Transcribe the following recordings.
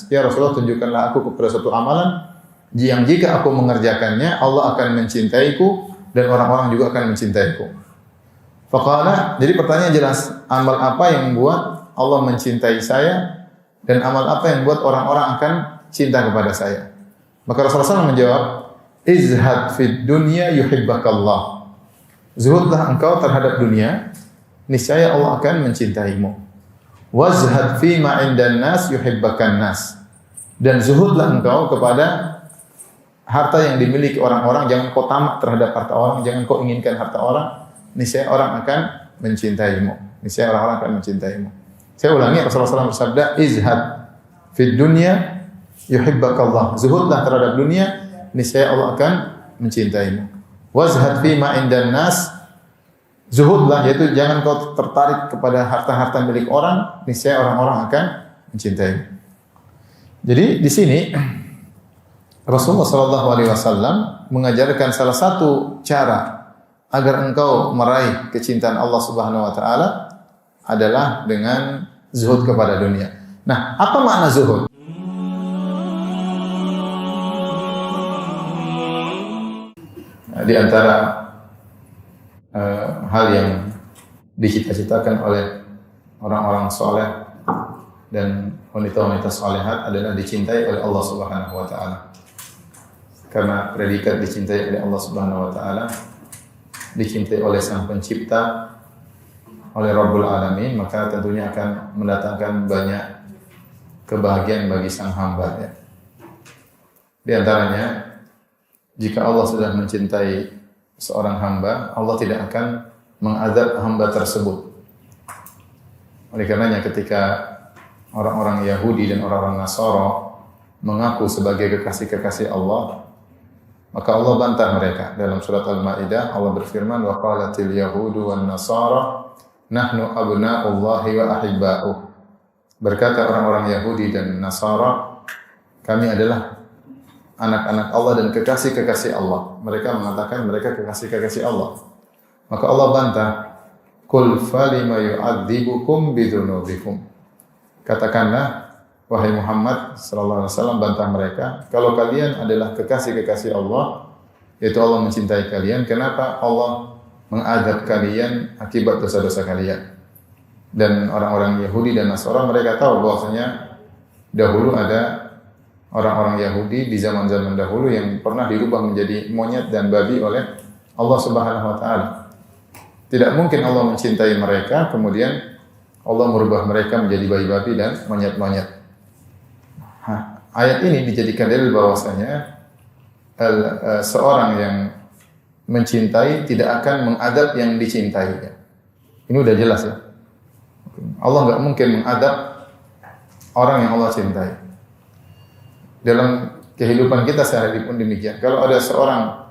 Ya Rasulullah, tunjukkanlah aku kepada suatu amalan yang jika aku mengerjakannya Allah akan mencintaiku dan orang-orang juga akan mencintaiku. Faqala, jadi pertanyaan jelas, amal apa yang membuat Allah mencintai saya dan amal apa yang membuat orang-orang akan cinta kepada saya? Maka Rasulullah SAW menjawab, izhad fid dunya yuhibbakallah. Zuhudlah engkau terhadap dunia, niscaya Allah akan mencintaimu. Wazhad fi ma indan nas yuhibbakan nas. Dan zuhudlah engkau kepada harta yang dimiliki orang-orang, jangan kau tamak terhadap harta orang, jangan kau inginkan harta orang, niscaya orang akan mencintaimu. Niscaya orang-orang akan mencintaimu. Saya ulangi, Rasulullah SAW bersabda, izhad fid dunya yuhibbakallah. Zuhudlah terhadap dunia, niscaya Allah akan mencintaimu. Wazhad fi ma indan nas. Zuhudlah, yaitu jangan kau tertarik kepada harta-harta milik orang, niscaya orang-orang akan mencintaimu. Jadi di sini Rasulullah SAW mengajarkan salah satu cara agar engkau meraih kecintaan Allah Subhanahu Wa Taala adalah dengan zuhud kepada dunia. Nah, apa makna zuhud? Nah, di antara hal yang dicita-citakan oleh orang-orang soleh dan wanita-wanita solehat adalah dicintai oleh Allah Subhanahu Wa Taala. Karena predikat dicintai oleh Allah Subhanahu Wa Taala, dicintai oleh Sang Pencipta, oleh Rabbul Alamin, maka tentunya akan mendatangkan banyak kebahagiaan bagi sang hamba. Ya. Di antaranya, jika Allah sudah mencintai seorang hamba, Allah tidak akan mengazab hamba tersebut. Oleh karenanya ketika orang-orang Yahudi dan orang-orang Nasara mengaku sebagai kekasih-kekasih Allah, maka Allah bantah mereka. Dalam surat Al-Maidah Allah berfirman, wa qalatil yahudu wan nasara nahnu abna'ullahi wa ahibba'uh. Berkata orang-orang Yahudi dan Nasara, kami adalah anak-anak Allah dan kekasih-kekasih Allah. Mereka mengatakan mereka kekasih-kekasih Allah. Maka Allah bantah, qul falima yu'adzibukum bidzunubikum. Katakanlah, wahai Muhammad sallallahu alaihi wasallam, bantah mereka, kalau kalian adalah kekasih-kekasih Allah, yaitu Allah mencintai kalian, kenapa Allah mengadab kalian akibat dosa-dosa kalian? Dan orang-orang Yahudi dan Nasara mereka tahu bahwasanya dahulu ada orang-orang Yahudi di zaman-zaman dahulu yang pernah dirubah menjadi monyet dan babi oleh Allah Subhanahu Wa Taala. Tidak mungkin Allah mencintai mereka kemudian Allah merubah mereka menjadi bayi-babi dan monyet-monyet. Ayat ini dijadikan dalil bahwasanya seorang yang mencintai tidak akan mengadab yang dicintainya. Ini udah jelas ya. Allah nggak mungkin mengadab orang yang Allah cintai. Dalam kehidupan kita sehari-hari pun demikian. Kalau ada seorang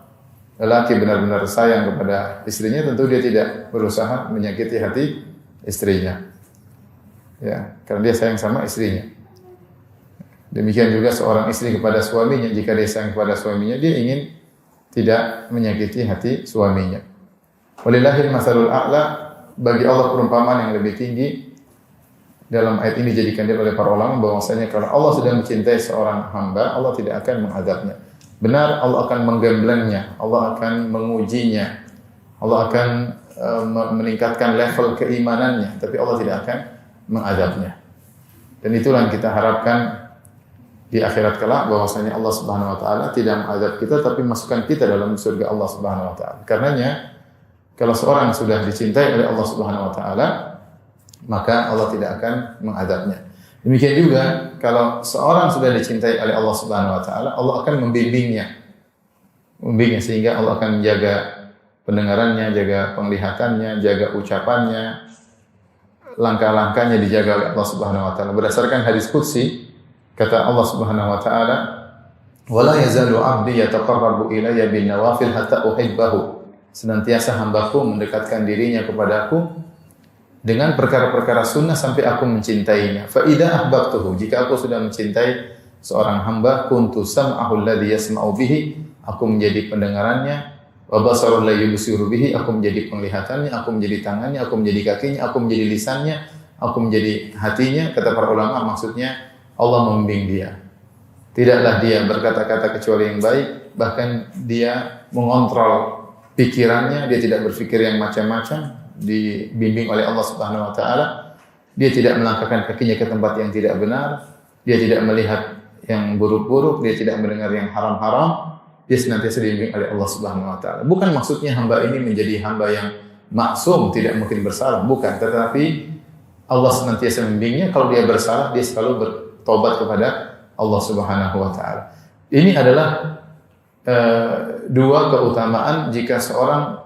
lelaki benar-benar sayang kepada istrinya, tentu dia tidak berusaha menyakiti hati istrinya. Ya, karena dia sayang sama istrinya. Demikian juga seorang istri kepada suaminya, jika dia sayang kepada suaminya, dia ingin tidak menyakiti hati suaminya. Walillahil masalul a'la, bagi Allah perumpamaan yang lebih tinggi. Dalam ayat ini dijadikan dalil oleh para ulama bahwasanya kalau Allah sudah mencintai seorang hamba, Allah tidak akan mengadabnya. Benar, Allah akan menggemblengnya, Allah akan mengujinya, Allah akan meningkatkan level keimanannya, tapi Allah tidak akan mengadabnya. Dan itulah yang kita harapkan di akhirat kelak, bahwasanya Allah Subhanahu Wa Taala tidak mengadab kita, tapi masukkan kita dalam surga Allah Subhanahu Wa Taala. Karenanya kalau seorang sudah dicintai oleh Allah Subhanahu Wa Taala, maka Allah tidak akan mengadabnya. Demikian juga kalau seorang sudah dicintai oleh Allah Subhanahu Wa Taala, Allah akan membimbingnya sehingga Allah akan menjaga pendengarannya, jaga penglihatannya, jaga ucapannya, langkah-langkahnya dijaga oleh Allah Subhanahu Wa Taala. Berdasarkan hadis qudsi, kata Allah Subhanahu Wa Taala, "Wala yazalu 'abdi yataqarrabu ilayya bin nawafil hatta uhibbahu." Senantiasa hambaku mendekatkan dirinya kepadaku dengan perkara-perkara sunnah sampai aku mencintainya. Fa idza ahbabtuhu, jika aku sudah mencintai seorang hamba, kuntu sam'ahu alladhi yasma'u bihi, aku menjadi pendengarannya, wa basarul la yubsiru bihi, aku menjadi penglihatannya, aku menjadi tangannya, aku menjadi kakinya, aku menjadi lisannya, aku menjadi hatinya. Kata para ulama, maksudnya Allah membimbing dia. Tidaklah dia berkata-kata kecuali yang baik, bahkan dia mengontrol pikirannya, dia tidak berpikir yang macam-macam, dibimbing oleh Allah Subhanahu wa taala. Dia tidak melangkahkan kakinya ke tempat yang tidak benar, dia tidak melihat yang buruk-buruk, dia tidak mendengar yang haram-haram, dia senantiasa dibimbing oleh Allah Subhanahu wa taala. Bukan maksudnya hamba ini menjadi hamba yang maksum, tidak mungkin bersalah, bukan, tetapi Allah senantiasa membimbingnya. Kalau dia bersalah, dia selalu bertobat kepada Allah Subhanahu wa taala. Ini adalah dua keutamaan jika seorang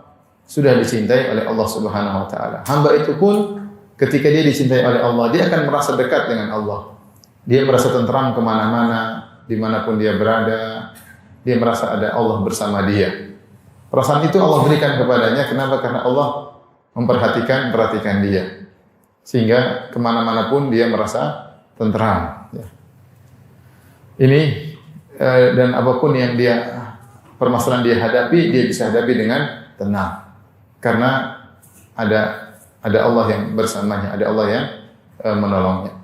sudah dicintai oleh Allah Subhanahu wa taala. Hamba itu pun ketika dia dicintai oleh Allah, dia akan merasa dekat dengan Allah. Dia merasa tentram kemana-mana, dimanapun dia berada, dia merasa ada Allah bersama dia. Perasaan itu Allah berikan kepadanya. Kenapa? Karena Allah memperhatikan dia. Sehingga kemana-mana pun dia merasa tentram. Ya. Ini dan apapun yang permasalahan dia hadapi, dia bisa hadapi dengan tenang. Karena ada Allah yang bersamanya, ada Allah yang menolongnya.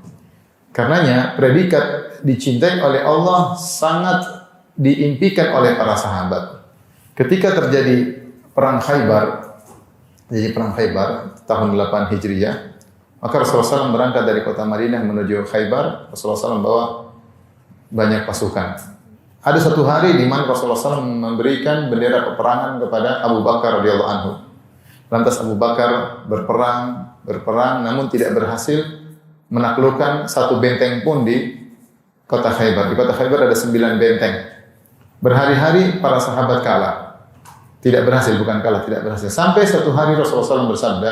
Karenanya predikat dicintai oleh Allah sangat diimpikan oleh para sahabat. Ketika terjadi perang Khaybar, tahun 8 Hijriah, maka Rasulullah SAW berangkat dari kota Madinah menuju Khaybar. Rasulullah SAW bawa banyak pasukan. Ada satu hari di mana Rasulullah SAW memberikan bendera peperangan kepada Abu Bakar radhiyallahu anhu. Lantas Abu Bakar berperang, namun tidak berhasil menaklukkan satu benteng pun di kota Khaybar. Di kota Khaybar ada 9 benteng. Berhari-hari para sahabat kalah. Tidak berhasil. Sampai satu hari Rasulullah SAW bersabda,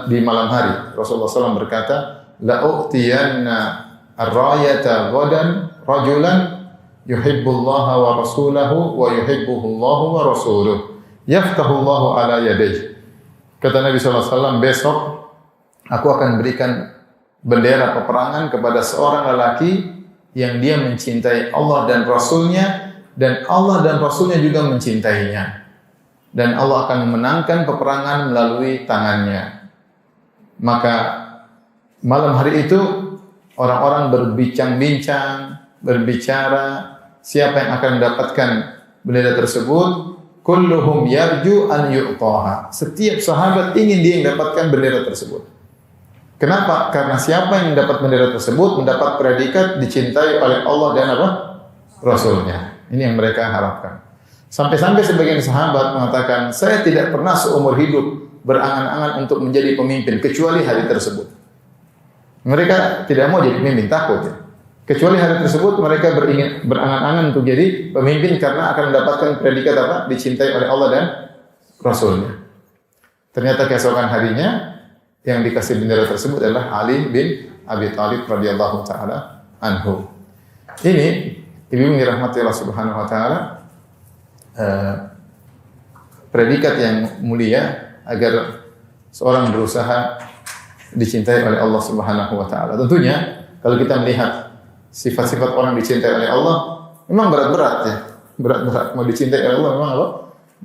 di malam hari Rasulullah SAW berkata, la u'tiyanna ar-rayata ghadan rajulan yuhibbullaha wa rasulahu wa yuhibbuhullahu wa rasuluh. Yaftahullahu ala yadayhi. Kata Nabi SAW, besok aku akan berikan bendera peperangan kepada seorang lelaki yang dia mencintai Allah dan Rasulnya, dan Allah dan Rasulnya juga mencintainya. Dan Allah akan memenangkan peperangan melalui tangannya. Maka malam hari itu orang-orang berbincang-bincang, berbicara siapa yang akan mendapatkan bendera tersebut. Kulluhum yarju an yu'taha. Setiap sahabat ingin dia yang mendapatkan bendera tersebut. Kenapa? Karena siapa yang mendapat bendera tersebut mendapat predikat dicintai oleh Allah dan Rasulnya. Ini yang mereka harapkan. Sampai-sampai sebagian sahabat mengatakan, saya tidak pernah seumur hidup berangan-angan untuk menjadi pemimpin kecuali hari tersebut. Mereka tidak mau jadi pemimpin, takut. Ya. Kecuali hari tersebut mereka berangan-angan untuk jadi pemimpin karena akan mendapatkan predikat dicintai oleh Allah dan Rasulnya. Ternyata keesokan harinya yang dikasih bendera tersebut adalah Ali bin Abi Thalib radhiyallahu taala anhu. Ini ibu dirahmati Allah Subhanahu wa taala, predikat yang mulia agar seorang berusaha dicintai oleh Allah Subhanahu wa taala. Tentunya kalau kita melihat sifat-sifat orang dicintai oleh Allah memang berat-berat ya. Berat-berat. Mau dicintai oleh Allah memang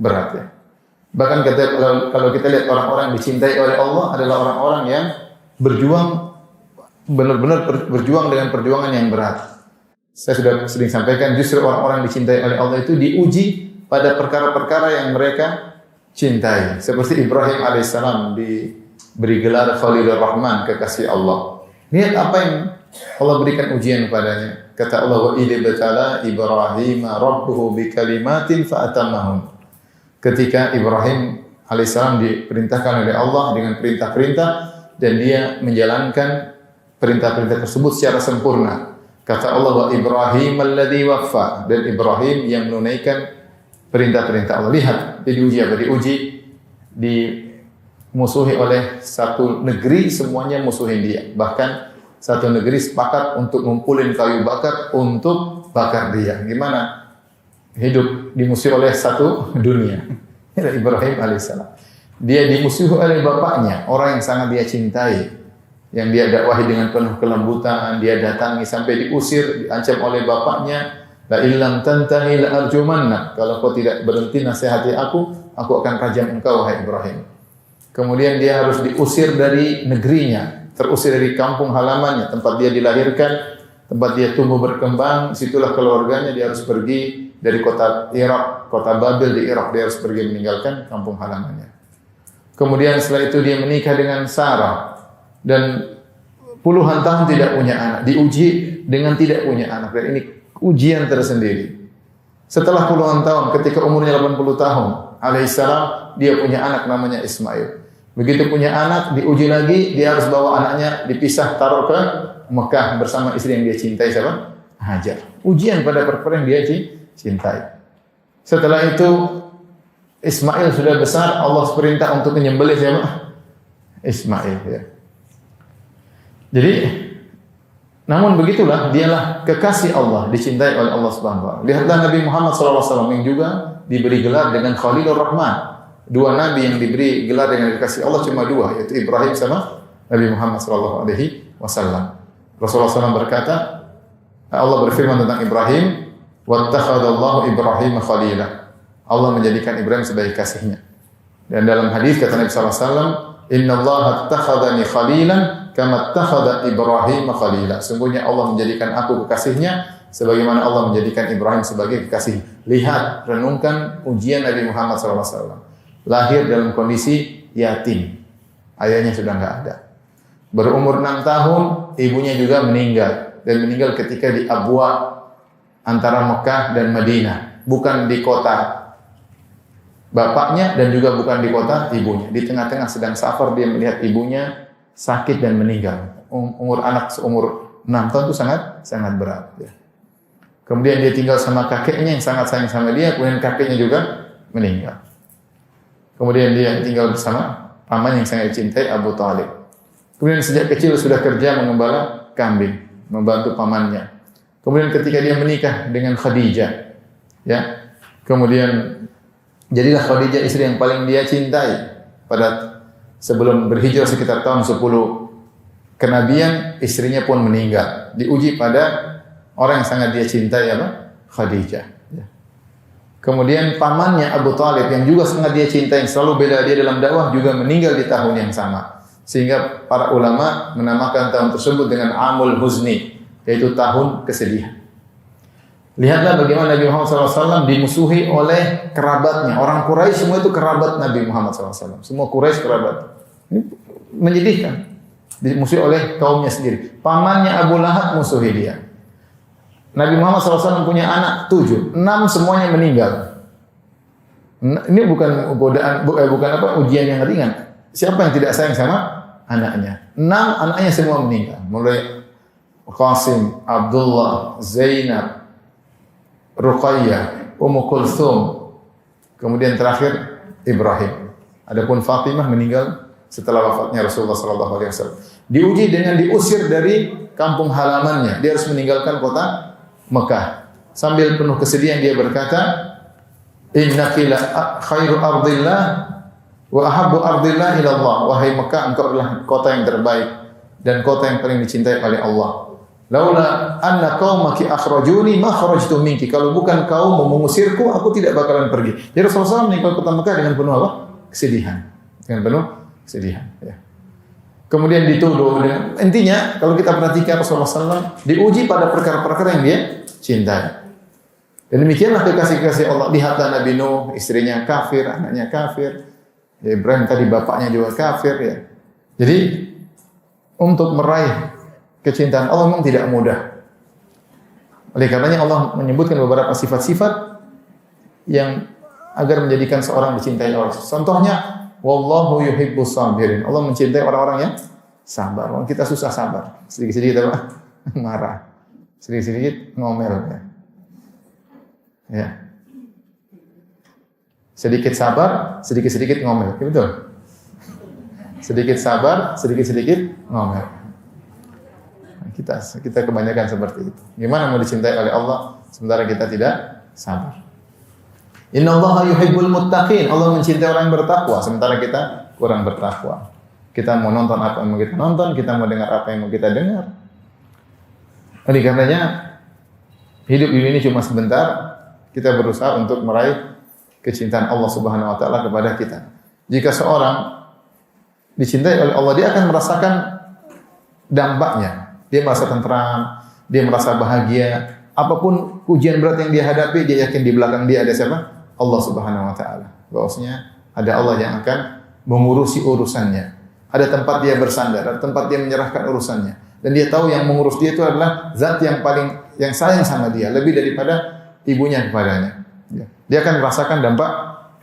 berat ya. Bahkan kalau kita lihat orang-orang yang dicintai oleh Allah adalah orang-orang yang berjuang, benar-benar berjuang dengan perjuangan yang berat. Saya sudah sering sampaikan, justru orang-orang yang dicintai oleh Allah itu diuji pada perkara-perkara yang mereka cintai. Seperti Ibrahim alaihissalam diberi gelar Khalilur Rahman, kekasih Allah. Lihat apa yang Allah berikan ujian kepadanya. Kata Allah, wa idh batala Ibrahim rabbuhu bikalimatin fa'atammahum. Ketika Ibrahim alaihissalam diperintahkan oleh Allah dengan perintah-perintah dan dia menjalankan perintah-perintah tersebut secara sempurna. Kata Allah, wa Ibrahim alladzi waffa, dan Ibrahim yang menunaikan perintah-perintah Allah. Lihat, dia diuji apa? Dimusuhi oleh satu negeri, semuanya musuhin dia. Bahkan satu negeri sepakat untuk ngumpulin kayu bakar untuk bakar dia. Gimana? Hidup dimusuhi oleh satu dunia. Ibrahim alaihissalam. Dia dimusuhi oleh bapaknya, orang yang sangat dia cintai, yang dia dakwahi dengan penuh kelembutan, dia datangi sampai diusir, diancam oleh bapaknya. La illam tantahi la arjumannak. Kalau kau tidak berhenti nasihati aku akan rajam engkau wahai Ibrahim. Kemudian dia harus diusir dari negerinya, terusir dari kampung halamannya tempat dia dilahirkan, tempat dia tumbuh berkembang, situlah keluarganya, dia harus pergi dari kota Irak, kota Babil di Irak, dia harus pergi meninggalkan kampung halamannya. Kemudian setelah itu dia menikah dengan Sarah dan puluhan tahun tidak punya anak, diuji dengan tidak punya anak, dan ini ujian tersendiri. Setelah puluhan tahun, ketika umurnya 80 tahun, alaihissalam, dia punya anak namanya Ismail. Begitu punya anak, diuji lagi, dia harus bawa anaknya dipisah, taruh ke Mekah bersama istri yang dia cintai, siapa? Hajar. Ujian pada perkara yang dia cintai. Setelah itu Ismail sudah besar, Allah perintah untuk menyembelih siapa? Ismail. Ya. Jadi, namun begitulah, dialah kekasih Allah, dicintai oleh Allah Subhanahu wa taala. Lihatlah Nabi Muhammad SAW yang juga diberi gelar dengan Khalilur Rahman. Dua nabi yang diberi gelar dengan kekasih Allah cuma dua, yaitu Ibrahim sama Nabi Muhammad SAW. Rasulullah SAW berkata, Allah berfirman tentang Ibrahim, "Wattakhadallahu Ibrahim khalila." Allah menjadikan Ibrahim sebagai kasihnya. Dan dalam hadis kata Nabi SAW, "Innallaha attakhadani khalilan kama attakhadha Ibrahim khalila." Sungguhnya Allah menjadikan aku kekasihnya sebagaimana Allah menjadikan Ibrahim sebagai kekasih. Lihat, renungkan ujian Nabi Muhammad SAW. Lahir dalam kondisi yatim. Ayahnya sudah enggak ada. Berumur 6 tahun, ibunya juga meninggal. Dan meninggal ketika di Abwa antara Mekah dan Madinah. Bukan di kota bapaknya dan juga bukan di kota ibunya. Di tengah-tengah sedang safar, dia melihat ibunya sakit dan meninggal. Umur anak seumur 6 tahun itu sangat berat. Ya. Kemudian dia tinggal sama kakeknya yang sangat sayang sama dia. Kemudian kakeknya juga meninggal. Kemudian dia tinggal bersama paman yang sangat dicintai, Abu Talib. Kemudian sejak kecil sudah kerja mengembala kambing, membantu pamannya. Kemudian ketika dia menikah dengan Khadijah, ya, kemudian jadilah Khadijah istri yang paling dia cintai. Pada sebelum berhijrah sekitar tahun 10 kenabian, istrinya pun meninggal. Diuji pada orang yang sangat dia cintai, apa? Khadijah. Kemudian pamannya Abu Talib yang juga sangat dia cintai, yang selalu bela dia dalam dakwah, juga meninggal di tahun yang sama. Sehingga para ulama menamakan tahun tersebut dengan Amul Huzni, yaitu tahun kesedihan. Lihatlah bagaimana Nabi Muhammad SAW dimusuhi oleh kerabatnya. Orang Quraisy semua itu kerabat Nabi Muhammad SAW. Semua Quraisy kerabat. Ini menyedihkan. Dimusuhi oleh kaumnya sendiri. Pamannya Abu Lahab musuhi dia. Nabi Muhammad SAW punya anak 7, 6 semuanya meninggal. Ini bukan godaan, bukan apa ujian yang ringan. Siapa yang tidak sayang sama anaknya? 6 anaknya semua meninggal. Mulai Qasim, Abdullah, Zainab, Ruqayyah, Ummu Kulthum, kemudian terakhir Ibrahim. Adapun Fatimah meninggal setelah wafatnya Rasulullah SAW. Diuji dengan diusir dari kampung halamannya. Dia harus meninggalkan kota Mekah. Sambil penuh kesedihan dia berkata, "Innaki la khairu ardillah wa ahabbu ardillah ila Allah." Wahai Mekah, engkau adalah kota yang terbaik dan kota yang paling dicintai oleh Allah. Laula anna qaumaki akhrajuni ma kharajtu minki. Kalau bukan kaum mengusirku, aku tidak bakalan pergi. Jadi Rasulullah SAW meninggalkan kota Mekah dengan penuh apa? Kesedihan. Dengan penuh kesedihan, ya. Kemudian dituduh. Intinya, kalau kita perhatikan Rasulullah SAW diuji pada perkara-perkara yang dia cintai. Dan demikianlah kekasih-kekasih Allah. Lihatlah Nabi Nuh, istrinya kafir, anaknya kafir. Ya, Ibrahim tadi bapaknya juga kafir. Ya. Jadi, untuk meraih kecintaan Allah memang tidak mudah. Oleh karenanya Allah menyebutkan beberapa sifat-sifat yang agar menjadikan seorang dicintai Allah. Contohnya, wallahu yuhibbus sabirin. Allah mencintai orang-orang yang sabar. Orang kita susah sabar. Sedikit-sedikit apa? Marah. Sedikit-sedikit ngomel. Ya. Sedikit sabar, sedikit-sedikit ngomel. Ya, betul. Sedikit sabar, sedikit-sedikit ngomel. Kita kebanyakan seperti itu. Gimana mau dicintai oleh Allah sementara kita tidak sabar? Innallaha yuhibbul muttaqin. Allah mencintai orang yang bertakwa, sementara kita kurang bertakwa. Kita mau nonton apa yang mau kita nonton, kita mau dengar apa yang mau kita dengar. Oleh karenanya hidup ini cuma sebentar, kita berusaha untuk meraih kecintaan Allah Subhanahu wa taala kepada kita. Jika seorang dicintai oleh Allah, dia akan merasakan dampaknya. Dia merasa tentram, dia merasa bahagia. Apapun ujian berat yang dia hadapi, dia yakin di belakang dia ada siapa? Allah Subhanahu wa taala. Bahwasanya ada Allah yang akan mengurusi urusannya. Ada tempat dia bersandar, ada tempat dia menyerahkan urusannya. Dan dia tahu yang mengurus dia itu adalah zat yang sayang sama dia, lebih daripada ibunya kepadanya. Dia akan merasakan dampak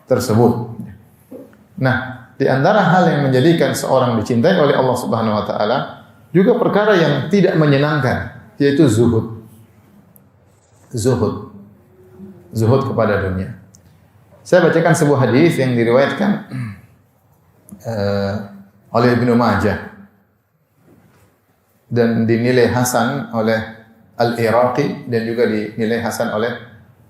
tersebut. Nah, di antara hal yang menjadikan seorang dicintai oleh Allah Subhanahu wa taala juga perkara yang tidak menyenangkan, yaitu zuhud. Zuhud kepada dunia. Saya bacakan sebuah hadis yang diriwayatkan oleh Ibnu Majah dan dinilai hasan oleh Al-Iraqi dan juga dinilai hasan oleh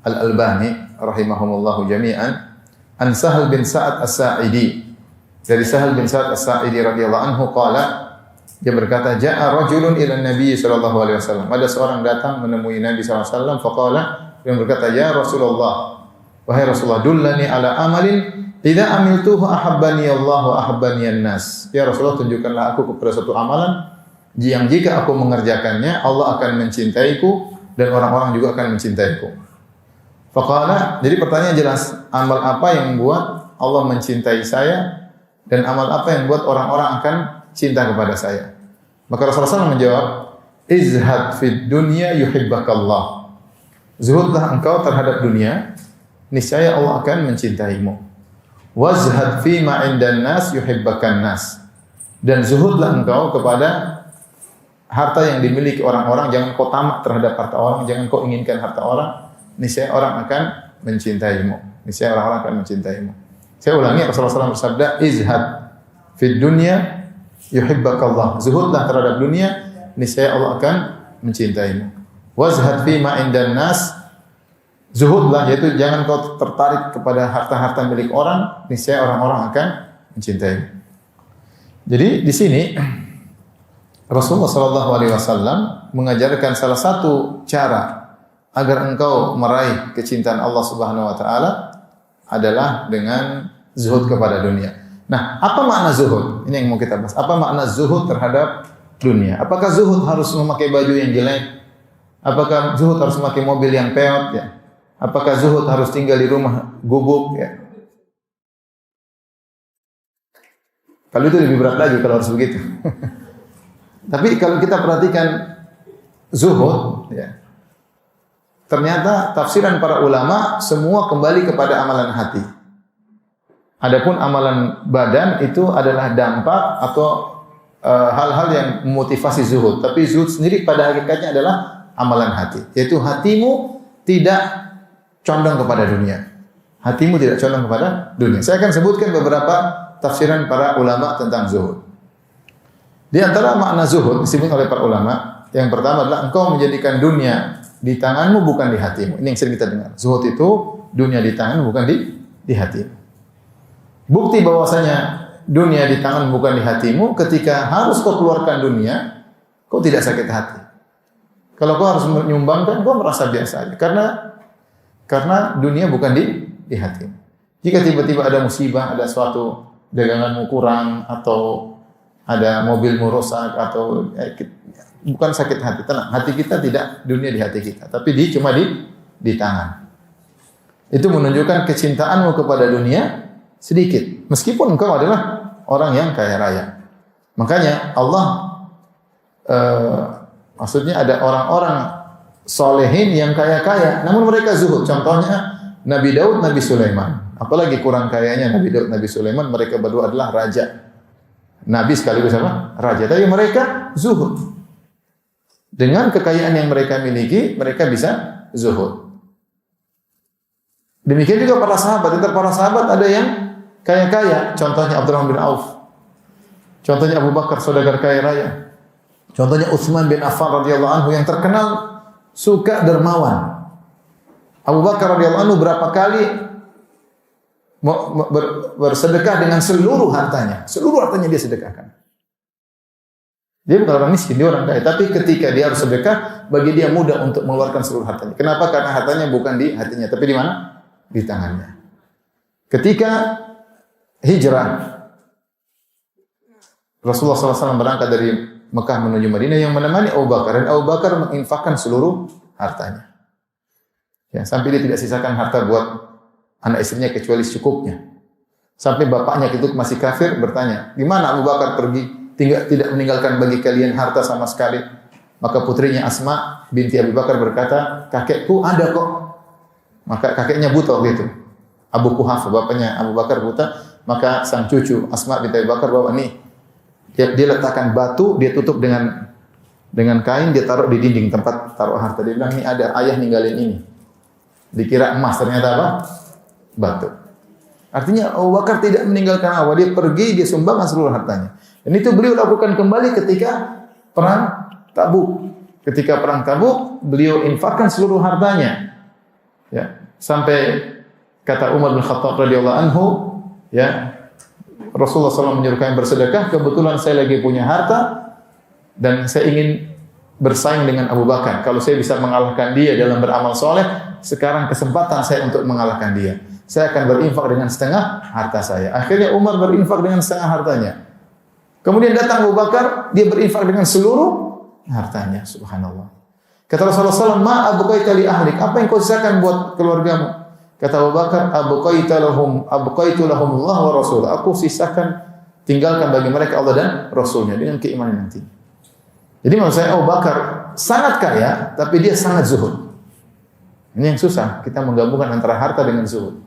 Al-Albani rahimahumullahu jami'an. An Sahal bin Sa'ad As-Sa'idi, dari Sahal bin Sa'ad As-Sa'idi radhiyallahu anhu qala, dia berkata, ja'a rajulun ila Nabi sallallahu alaihi wasallam. Ada seorang datang menemui Nabi sallallahu alaihi wasallam, faqala, dia berkata, ya Rasulullah, wahai Rasulullah, dullani ala amalin idza amiltuhu ahabbani Allah wa ahabbani an-nas. Ya Rasulullah, tunjukkanlah aku kepada suatu amalan yang jika aku mengerjakannya Allah akan mencintaiku dan orang-orang juga akan mencintaiku. Faqala, jadi pertanyaan jelas, amal apa yang membuat Allah mencintai saya dan amal apa yang membuat orang-orang akan cinta kepada saya? Maka Rasulullah SAW menjawab, izhad fid dunya yuhibbakallah. Zuhudlah engkau terhadap dunia, niscaya Allah akan mencintaimu. Wazhad fi ma indan nas yuhibbakan nas. Dan zuhudlah engkau kepada harta yang dimiliki orang-orang, jangan kau tamak terhadap harta orang, jangan kau inginkan harta orang, niscaya orang akan mencintaimu. Niscaya orang-orang akan mencintaimu. Saya ulangi, Rasulullah SAW bersabda, izhad fid dunya yuhibbakallah. Zuhudlah terhadap dunia, niscaya Allah akan mencintaimu. Wazhad fi ma indan nas. Zuhudlah, yaitu jangan kau tertarik kepada harta-harta milik orang, niscaya orang-orang akan mencintaimu. Jadi di sini Rasulullah sallallahu alaihi wasallam mengajarkan salah satu cara agar engkau meraih kecintaan Allah Subhanahu wa taala adalah dengan zuhud kepada dunia. Nah, apa makna zuhud? Ini yang mau kita bahas. Apa makna zuhud terhadap dunia? Apakah zuhud harus memakai baju yang jelek? Apakah zuhud harus memakai mobil yang peot ya? Apakah zuhud harus tinggal di rumah gubuk ya? Kalau itu lebih berat lagi kalau harus begitu. Tapi kalau kita perhatikan zuhud ya, ternyata tafsiran para ulama semua kembali kepada amalan hati. Adapun amalan badan itu adalah dampak atau hal-hal yang memotivasi zuhud. Tapi zuhud sendiri pada hakikatnya adalah amalan hati. Yaitu hatimu tidak condong kepada dunia. Hatimu tidak condong kepada dunia. Saya akan sebutkan beberapa tafsiran para ulama tentang zuhud. Di antara makna zuhud disebut oleh para ulama, yang pertama adalah engkau menjadikan dunia di tanganmu bukan di hatimu. Ini yang sering kita dengar. Zuhud itu dunia di tanganmu bukan di hatimu. Bukti bahwasanya dunia di tangan bukan di hatimu ketika harus kau keluarkan dunia, kau tidak sakit hati. Kalau kau harus menyumbangkan, kau merasa biasa aja. Karena dunia bukan di hatimu. Jika tiba-tiba ada musibah, ada suatu daganganmu kurang atau ada mobilmu rusak atau bukan sakit hati, tenang. Hati kita tidak dunia di hati kita, tapi cuma di tangan. Itu menunjukkan kecintaanmu kepada dunia sedikit, meskipun engkau adalah orang yang kaya raya. Makanya Allah maksudnya ada orang-orang solehin yang kaya-kaya, namun mereka zuhud. Contohnya Nabi Daud, Nabi Sulaiman. Apalagi kurang kayanya Nabi Daud, Nabi Sulaiman, mereka berdua adalah raja. Nabi sekaligus apa? Raja. Tapi mereka zuhud. Dengan kekayaan yang mereka miliki, mereka bisa zuhud. Demikian juga para sahabat. Antara para sahabat ada yang kaya-kaya. Contohnya Abdurrahman bin Auf. Contohnya Abu Bakar, saudagar kaya raya. Contohnya Utsman bin Affan radhiyallahu anhu yang terkenal suka dermawan. Abu Bakar radhiyallahu anhu berapa kali bersedekah dengan seluruh hartanya. Seluruh hartanya dia sedekahkan. Dia bukan orang miskin, dia orang kaya. Tapi ketika dia harus sedekah, bagi dia mudah untuk mengeluarkan seluruh hartanya. Kenapa? Karena hartanya bukan di hatinya, tapi di mana? Di tangannya. Ketika hijrah, Rasulullah SAW berangkat dari Mekah menuju Madinah yang menemani Abu Bakar, dan Abu Bakar menginfakkan seluruh hartanya. Ya, sampai dia tidak sisakan harta buat anak istrinya kecuali secukupnya. Sampai bapaknya itu masih kafir bertanya, "Gimana Abu Bakar pergi tidak meninggalkan bagi kalian harta sama sekali?" Maka putrinya Asma binti Abu Bakar berkata, "Kakekku ada kok." Maka kakeknya buta waktu itu. Abu Kuhafah, bapaknya Abu Bakar buta, maka sang cucu Asma binti Abu Bakar bawa nih. Dia letakkan batu, dia tutup dengan kain, dia taruh di dinding tempat taruh harta. Dia bilang, "Ini ada ayah ninggalin ini." Dikira emas, ternyata apa? Batu. Artinya Abu Bakar tidak meninggalkan apa, dia pergi, dia sumbangkan seluruh hartanya. Dan itu beliau lakukan kembali ketika perang Tabuk. Ketika perang Tabuk, beliau infakkan seluruh hartanya. Ya, sampai kata Umar bin Khattab radhiyallahu anhu, ya, Rasulullah SAW menyuruh kami bersedekah, kebetulan saya lagi punya harta dan saya ingin bersaing dengan Abu Bakar. Kalau saya bisa mengalahkan dia dalam beramal soleh, sekarang kesempatan saya untuk mengalahkan dia. Saya akan berinfak dengan setengah harta saya. Akhirnya Umar berinfak dengan setengah hartanya. Kemudian datang Abu Bakar, dia berinfak dengan seluruh hartanya. Subhanallah. Kata Rasulullah SAW, "Ma abqaita li ahlik?" Apa yang kau sisakan buat keluargamu? Kata Abu Bakar, abqaitu lahum Allah wa Rasul. Aku sisakan, tinggalkan bagi mereka Allah dan Rasulnya dengan keimanan nanti. Jadi maksud saya Abu Bakar sangat kaya, tapi dia sangat zuhud. Ini yang susah, kita menggabungkan antara harta dengan zuhud.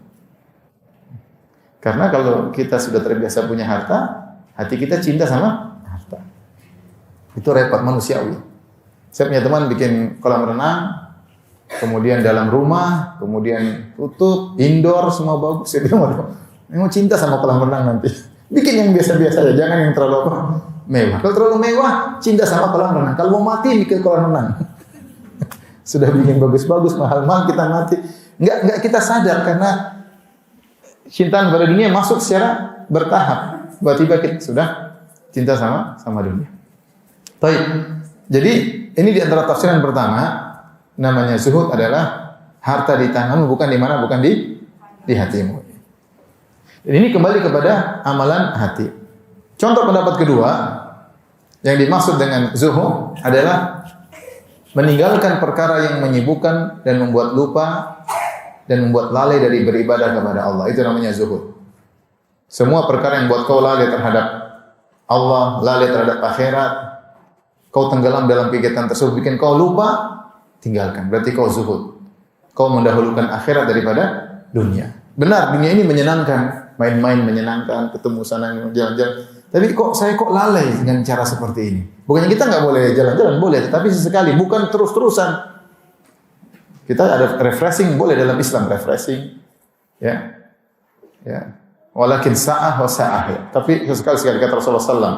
Karena kalau kita sudah terbiasa punya harta, hati kita cinta sama harta. Itu repot manusiawi. Saya punya teman bikin kolam renang, kemudian dalam rumah, kemudian tutup, indoor, semua bagus. Saya bilang, mau cinta sama kolam renang nanti. Bikin yang biasa-biasa aja, jangan yang terlalu mewah. Kalau terlalu mewah, cinta sama kolam renang. Kalau mau mati, bikin kolam renang. Sudah bikin bagus-bagus, mahal-mahal, kita mati. Enggak kita sadar, karena cintaan pada dunia masuk secara bertahap. Tiba-tiba kita sudah cinta sama dunia. Baik. Jadi, ini di antara tafsiran pertama. Namanya zuhud adalah harta di tanganmu, bukan di mana, bukan di hatimu. Ini kembali kepada amalan hati. Contoh pendapat kedua, yang dimaksud dengan zuhud adalah meninggalkan perkara yang menyibukkan dan membuat lupa dan membuat lalai dari beribadah kepada Allah. Itu namanya zuhud. Semua perkara yang buat kau lalai terhadap Allah, lalai terhadap akhirat, kau tenggelam dalam kegiatan tersebut, bikin kau lupa, tinggalkan. Berarti kau zuhud. Kau mendahulukan akhirat daripada dunia. Benar, dunia ini menyenangkan, main-main menyenangkan, ketemu sana, jalan-jalan. Tapi saya lalai dengan cara seperti ini. Bukannya kita nggak boleh jalan-jalan, boleh. Tetapi sesekali, bukan terus-terusan. Kita ada refreshing, boleh dalam Islam refreshing. Ya. Walakin sa'ah wa sa'ah. Ya. Tapi sekali-sekali kata Rasulullah SAW,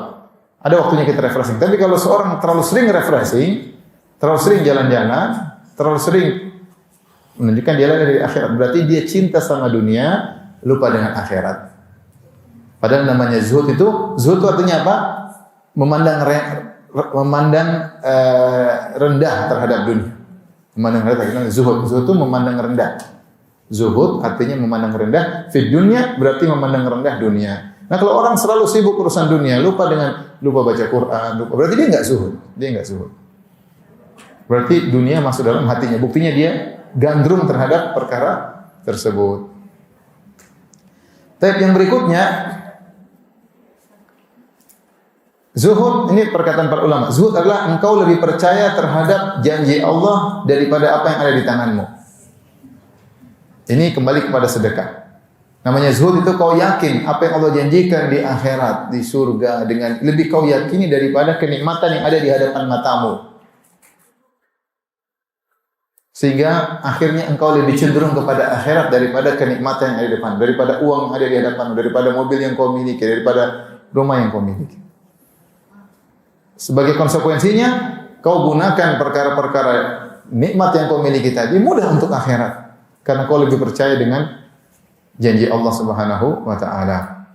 ada waktunya kita refreshing. Tapi kalau seorang terlalu sering refreshing, terlalu sering jalan-jalan, terlalu sering menunjukkan dia lalai dari akhirat. Berarti dia cinta sama dunia, lupa dengan akhirat. Padahal namanya zuhud itu artinya apa? Memandang rendah terhadap dunia. Memandang rendah. Zuhud itu memandang rendah. Zuhud artinya memandang rendah. Fi dunia berarti memandang rendah dunia. Nah kalau orang selalu sibuk urusan dunia, lupa baca Quran, berarti dia enggak zuhud. Berarti dunia masuk dalam hatinya. Buktinya dia gandrung terhadap perkara tersebut. Tapi yang berikutnya, zuhud, ini perkataan para ulama. Zuhud adalah engkau lebih percaya terhadap janji Allah daripada apa yang ada di tanganmu. Ini kembali kepada sedekah. Namanya zuhud itu kau yakin apa yang Allah janjikan di akhirat, di surga, dengan lebih kau yakini daripada kenikmatan yang ada di hadapan matamu. Sehingga akhirnya engkau lebih cenderung kepada akhirat daripada kenikmatan yang ada di depan, daripada uang yang ada di hadapan, daripada mobil yang kau miliki, daripada rumah yang kau miliki. Sebagai konsekuensinya, kau gunakan perkara-perkara nikmat yang kau miliki tadi mudah untuk akhirat, karena kau lebih percaya dengan janji Allah Subhanahu wa taala.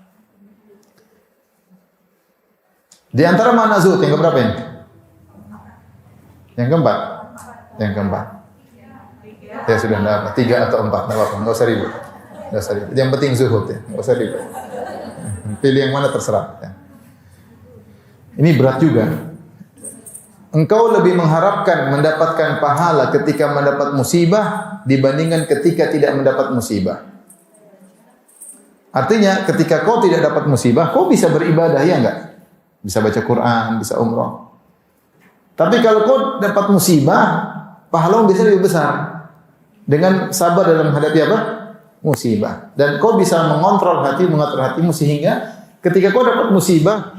Di antara makna zuhud yang keberapa ini? Yang keempat. Ya sudah, enggak apa, 3 atau 4, enggak apa-apa, enggak usah ribut. Yang penting zuhud ya, enggak usah ribut. Pilih yang mana terserah ya. Ini berat juga. engkau lebih mengharapkan mendapatkan pahala ketika mendapat musibah dibandingkan ketika tidak mendapat musibah. Artinya ketika kau tidak dapat musibah, kau bisa beribadah, ya enggak? Bisa baca Quran, bisa umrah. Tapi kalau kau dapat musibah, pahala biasanya lebih besar. Dengan sabar dalam menghadapi apa? Musibah. Dan kau bisa mengontrol hati, mengatur hatimu sehingga ketika kau dapat musibah,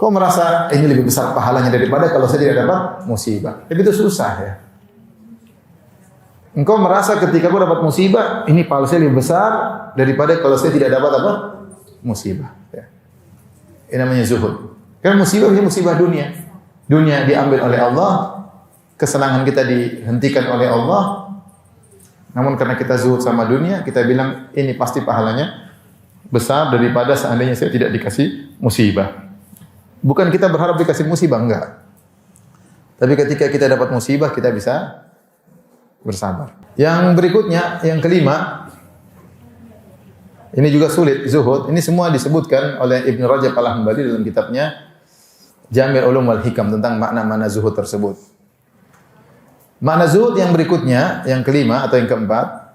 kau merasa ini lebih besar pahalanya daripada kalau saya tidak dapat musibah. Tapi itu susah ya. Engkau merasa ketika kau dapat musibah, ini pahala saya lebih besar daripada kalau saya tidak dapat apa? Musibah. Ya. Ini namanya zuhud. Karena musibah ini musibah dunia. Dunia diambil oleh Allah, kesenangan kita dihentikan oleh Allah. Namun karena kita zuhud sama dunia, kita bilang ini pasti pahalanya besar daripada seandainya saya tidak dikasih musibah. Bukan kita berharap dikasih musibah, enggak. Tapi ketika kita dapat musibah, kita bisa bersabar. Yang berikutnya, yang kelima, ini juga sulit, zuhud. Ini semua disebutkan oleh Ibnu Rajab Al-Hambali dalam kitabnya Jami' Ulum wal Hikam tentang makna-makna zuhud tersebut. Makna zuhud yang berikutnya, yang kelima atau yang keempat,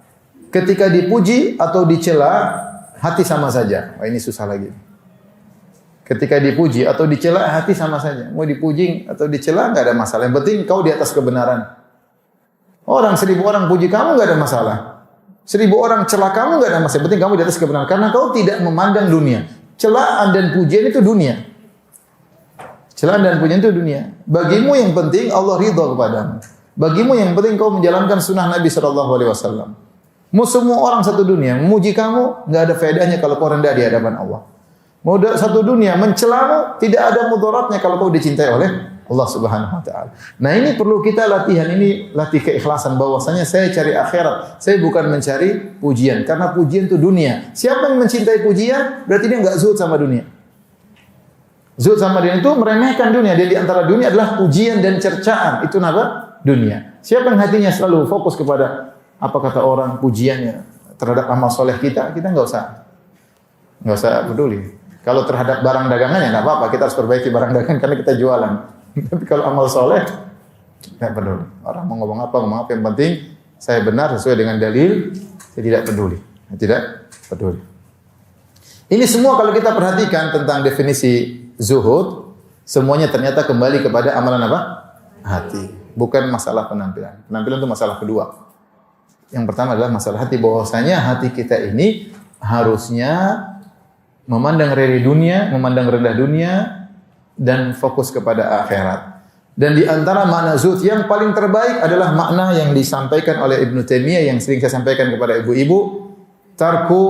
ketika dipuji atau dicela, hati sama saja. Wah, ini susah lagi. Ketika dipuji atau dicela, hati sama saja. Mau dipuji atau dicela, enggak ada masalah. Yang penting kau di atas kebenaran. Orang 1000 orang puji kamu enggak ada masalah. 1000 orang cela kamu enggak ada masalah. Yang penting kamu di atas kebenaran. Karena kau tidak memandang dunia. Celaan dan pujian itu dunia. Celaan dan pujian itu dunia. Bagimu yang penting Allah ridha kepadamu. Bagimu yang penting kau menjalankan sunnah Nabi SAW. Mau semua orang satu dunia memuji kamu, enggak ada faedahnya kalau kau rendah di hadapan Allah. Mau satu dunia mencelamu, tidak ada mudaratnya kalau kau dicintai oleh Allah Subhanahu wa taala. Nah, ini perlu kita latihan, ini latih keikhlasan bahwasanya saya cari akhirat. Saya bukan mencari pujian karena pujian itu dunia. Siapa yang mencintai pujian berarti dia enggak zuhud sama dunia. Zuhud sama dunia itu meremehkan dunia. Dia di antara dunia adalah pujian dan cercaan. Itu apa? Dunia. Siapa yang hatinya selalu fokus kepada apa kata orang, pujiannya terhadap amal soleh kita enggak usah peduli. Kalau terhadap barang dagangannya enggak apa-apa, kita harus perbaiki barang dagangan karena kita jualan. Tapi kalau amal soleh, enggak peduli. Orang mau ngomong apa, yang penting saya benar sesuai dengan dalil, saya tidak peduli. Ini semua kalau kita perhatikan tentang definisi zuhud, semuanya ternyata kembali kepada amalan apa? Hati. Bukan masalah penampilan. Penampilan itu masalah kedua. Yang pertama adalah masalah hati, bahwasanya hati kita ini harusnya memandang rendah dunia, memandang rendah dunia dan fokus kepada akhirat. Dan di antara makna zuhud yang paling terbaik adalah makna yang disampaikan oleh Ibnu Taimiyah yang sering saya sampaikan kepada ibu-ibu, tarku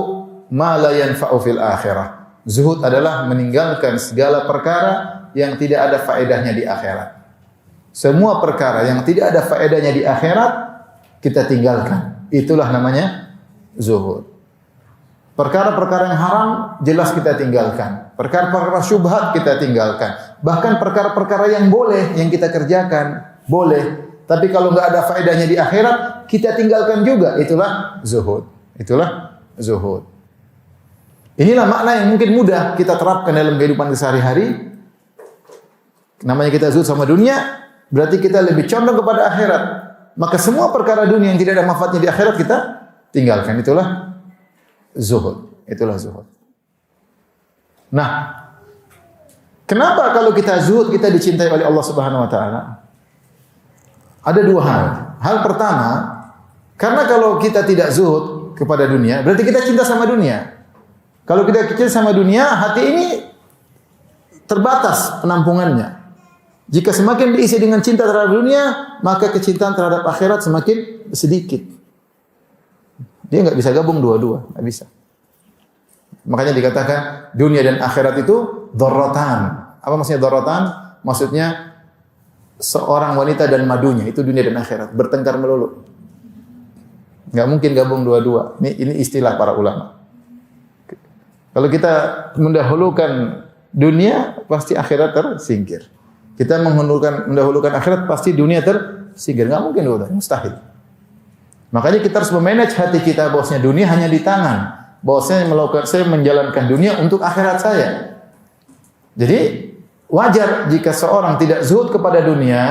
ma la yanfa'u fil akhirah. Zuhud adalah meninggalkan segala perkara yang tidak ada faedahnya di akhirat. Semua perkara yang tidak ada faedahnya di akhirat kita tinggalkan. Itulah namanya zuhud. Perkara-perkara yang haram jelas kita tinggalkan. Perkara-perkara syubhat kita tinggalkan. Bahkan perkara-perkara yang boleh yang kita kerjakan boleh. Tapi kalau enggak ada faedahnya di akhirat kita tinggalkan juga. Itulah zuhud. Inilah makna yang mungkin mudah kita terapkan dalam kehidupan sehari-hari. Namanya kita zuhud sama dunia, berarti kita lebih condong kepada akhirat. Maka semua perkara dunia yang tidak ada manfaatnya di akhirat kita tinggalkan. Itulah zuhud. Nah, kenapa kalau kita zuhud kita dicintai oleh Allah Subhanahu wa taala? Ada dua hal. Hal pertama, karena kalau kita tidak zuhud kepada dunia, berarti kita cinta sama dunia. Kalau kita cinta sama dunia, hati ini terbatas penampungannya. Jika semakin diisi dengan cinta terhadap dunia, maka kecintaan terhadap akhirat semakin sedikit. Dia enggak bisa gabung dua-dua, enggak bisa. Makanya dikatakan dunia dan akhirat itu dzarratan. Apa maksudnya dzarratan? Maksudnya seorang wanita dan madunya, itu dunia dan akhirat, bertengkar melulu. Enggak mungkin gabung dua-dua. Ini istilah para ulama. Kalau kita mendahulukan dunia, pasti akhirat tersingkir. Kita mendahulukan akhirat, pasti dunia tersingkir. Enggak mungkin dua-duanya, mustahil. Makanya kita harus memanage hati kita, bahwasanya dunia hanya di tangan. Bahwasanya saya menjalankan dunia untuk akhirat saya. Jadi wajar jika seorang tidak zuhud kepada dunia,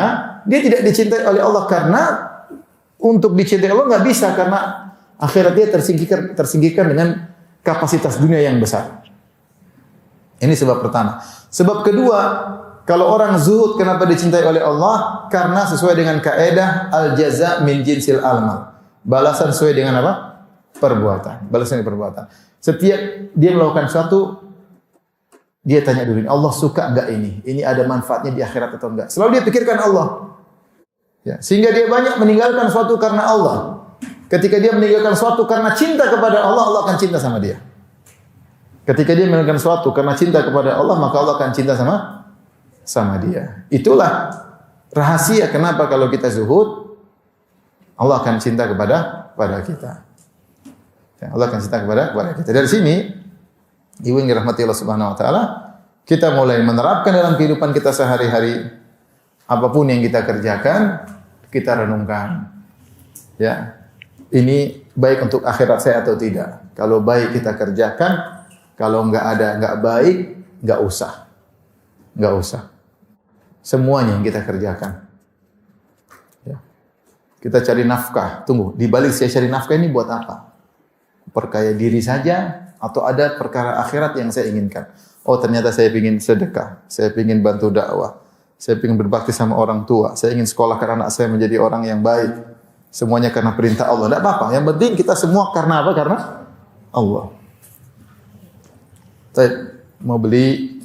dia tidak dicintai oleh Allah karena untuk dicintai Allah nggak bisa karena akhirat dia tersingkirkan dengan kapasitas dunia yang besar. Ini sebab pertama. Sebab kedua, kalau orang zuhud kenapa dicintai oleh Allah? Karena sesuai dengan kaidah al-jaza min jinsil amal. Balasan sesuai dengan apa? Perbuatan. Balasan dari perbuatan. Setiap dia melakukan sesuatu, dia tanya dulu, Allah suka enggak ini? Ini ada manfaatnya di akhirat atau enggak? Selalu dia pikirkan Allah. Ya, sehingga dia banyak meninggalkan sesuatu karena Allah. Ketika dia meninggalkan sesuatu karena cinta kepada Allah, Allah akan cinta sama dia. Ketika dia meninggalkan sesuatu karena cinta kepada Allah, maka Allah akan cinta sama dia. Itulah rahasia kenapa kalau kita zuhud, Allah akan cinta kepada kita. Ya, Allah akan cinta kepada kita. Dari sini, ibu yang dirahmati Allah Subhanahu wa taala, kita mulai menerapkan dalam kehidupan kita sehari-hari. Apapun yang kita kerjakan, kita renungkan. Ya. Ini baik untuk akhirat saya atau tidak. Kalau baik kita kerjakan, kalau enggak baik, enggak usah. Enggak usah. Semuanya yang kita kerjakan. Ya. Kita cari nafkah. Tunggu, di balik saya cari nafkah ini buat apa? Perkaya diri saja atau ada perkara akhirat yang saya inginkan? Oh, ternyata saya ingin sedekah, saya ingin bantu dakwah, saya ingin berbakti sama orang tua, saya ingin sekolahkan anak saya menjadi orang yang baik. Semuanya karena perintah Allah. Tidak apa-apa. Yang penting kita semua karena apa? Karena Allah. Saya mau beli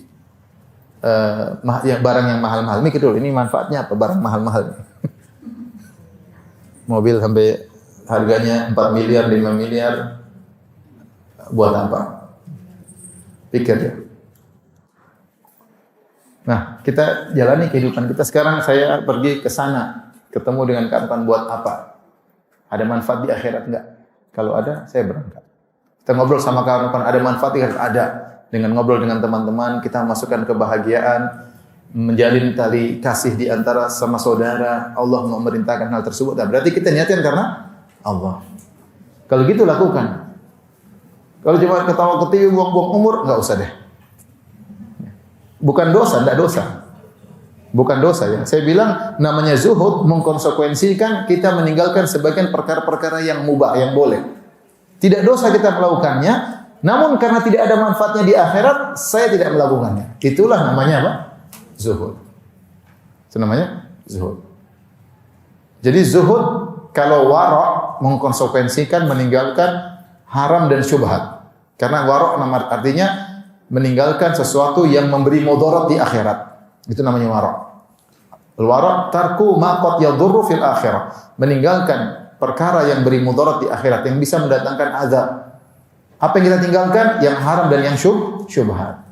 barang yang mahal-mahal. Mikir dulu, ini manfaatnya apa barang mahal-mahal? Mobil sampai harganya 4 miliar, 5 miliar. Buat apa? Pikir ya. Nah, kita jalani kehidupan kita. Sekarang saya pergi ke sana. Ketemu dengan kawan buat apa? Ada manfaat di akhirat enggak? Kalau ada, saya berangkat. Kita ngobrol sama kawan-kawan, ada manfaat di akhirat? Ada. Dengan ngobrol dengan teman-teman, kita masukkan kebahagiaan, menjalin tali kasih di antara sama saudara. Allah memerintahkan hal tersebut. Nah, berarti kita niatkan karena Allah. Kalau gitu lakukan. Kalau cuma ketawa ketiwi, buang-buang umur, enggak usah deh. Bukan dosa, enggak dosa. Bukan dosa ya. Saya bilang namanya zuhud mengkonsekuensikan kita meninggalkan sebagian perkara-perkara yang mubah, yang boleh. Tidak dosa kita melakukannya, namun karena tidak ada manfaatnya di akhirat, saya tidak melakukannya. Itulah namanya apa? Zuhud. Itu namanya zuhud. Jadi zuhud kalau wara' mengkonsekuensikan meninggalkan haram dan syubhat. Karena wara' artinya meninggalkan sesuatu yang memberi mudarat di akhirat. Itu namanya wara'. Al-wara' tarku ma qad yadurru fil akhirah. Meninggalkan perkara yang beri mudarat di akhirat, yang bisa mendatangkan azab. Apa yang kita tinggalkan? Yang haram dan yang syubhat.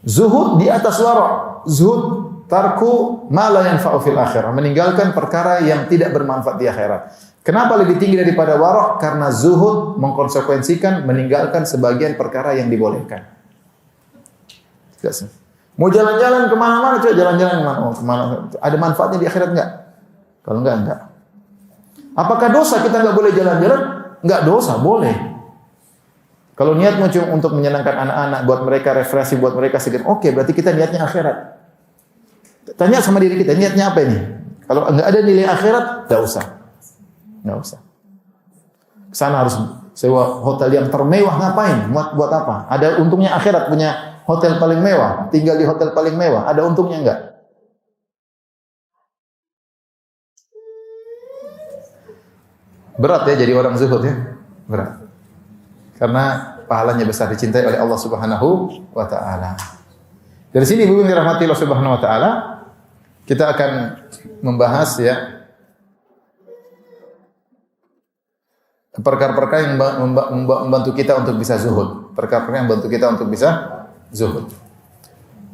Zuhud di atas wara'. Zuhud tarku ma la yanfa'u fil akhirah. Meninggalkan perkara yang tidak bermanfaat di akhirat. Kenapa lebih tinggi daripada wara'? Karena zuhud mengkonsekuensikan meninggalkan sebagian perkara yang dibolehkan. Tidak. Mau jalan-jalan kemana-mana, coba jalan-jalan kemana? Oh, kemana? Ada manfaatnya di akhirat enggak? Kalau enggak. Apakah dosa kita enggak boleh jalan-jalan? Enggak dosa, boleh. Kalau niatmu cuma untuk menyenangkan anak-anak, buat mereka refreshing, buat mereka segar, oke, berarti kita niatnya akhirat. Tanya sama diri kita, niatnya apa ini? Kalau enggak ada nilai akhirat, enggak usah. Enggak usah. Kesana harus sewa hotel yang termewah, ngapain? Buat apa? Ada untungnya akhirat punya hotel paling mewah, tinggal di hotel paling mewah, ada untungnya enggak? Berat ya jadi orang zuhud ya, berat. Karena pahalanya besar, dicintai oleh Allah Subhanahu wa taala. Dari sini Ibu yang dirahmati Allah Subhanahu wa taala, kita akan membahas ya perkara-perkara yang membantu kita untuk bisa zuhud, perkara-perkara yang membantu kita untuk bisa zuhud.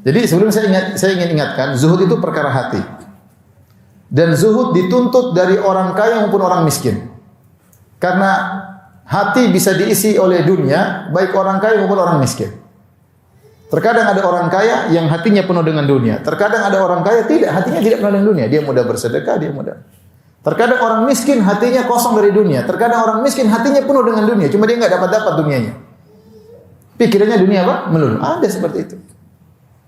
Jadi sebelum saya ingin ingatkan, zuhud itu perkara hati. Dan zuhud dituntut dari orang kaya maupun orang miskin. Karena hati bisa diisi oleh dunia, baik orang kaya maupun orang miskin. Terkadang ada orang kaya yang hatinya penuh dengan dunia. Terkadang ada orang kaya hatinya tidak penuh dengan dunia. Dia mudah bersedekah, dia mudah. Terkadang orang miskin hatinya kosong dari dunia. Terkadang orang miskin hatinya penuh dengan dunia, cuma dia enggak dapat dunianya. Pikirannya dunia apa? Melulu. Ada seperti itu.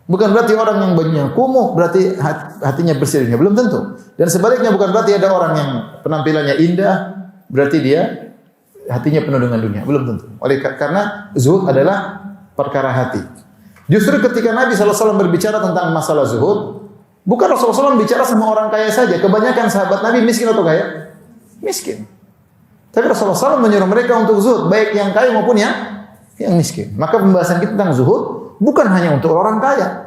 Bukan berarti orang yang bajunya kumuh berarti hatinya bersih, belum tentu. Dan sebaliknya bukan berarti ada orang yang penampilannya indah berarti dia hatinya penuh dengan dunia, belum tentu. Karena zuhud adalah perkara hati. Justru ketika Nabi SAW berbicara tentang masalah zuhud, bukan Rasulullah SAW bicara sama orang kaya saja. Kebanyakan sahabat Nabi miskin atau kaya? Miskin. Tapi Rasulullah SAW menyuruh mereka untuk zuhud, baik yang kaya maupun yang miskin. Maka pembahasan kita tentang zuhud bukan hanya untuk orang kaya.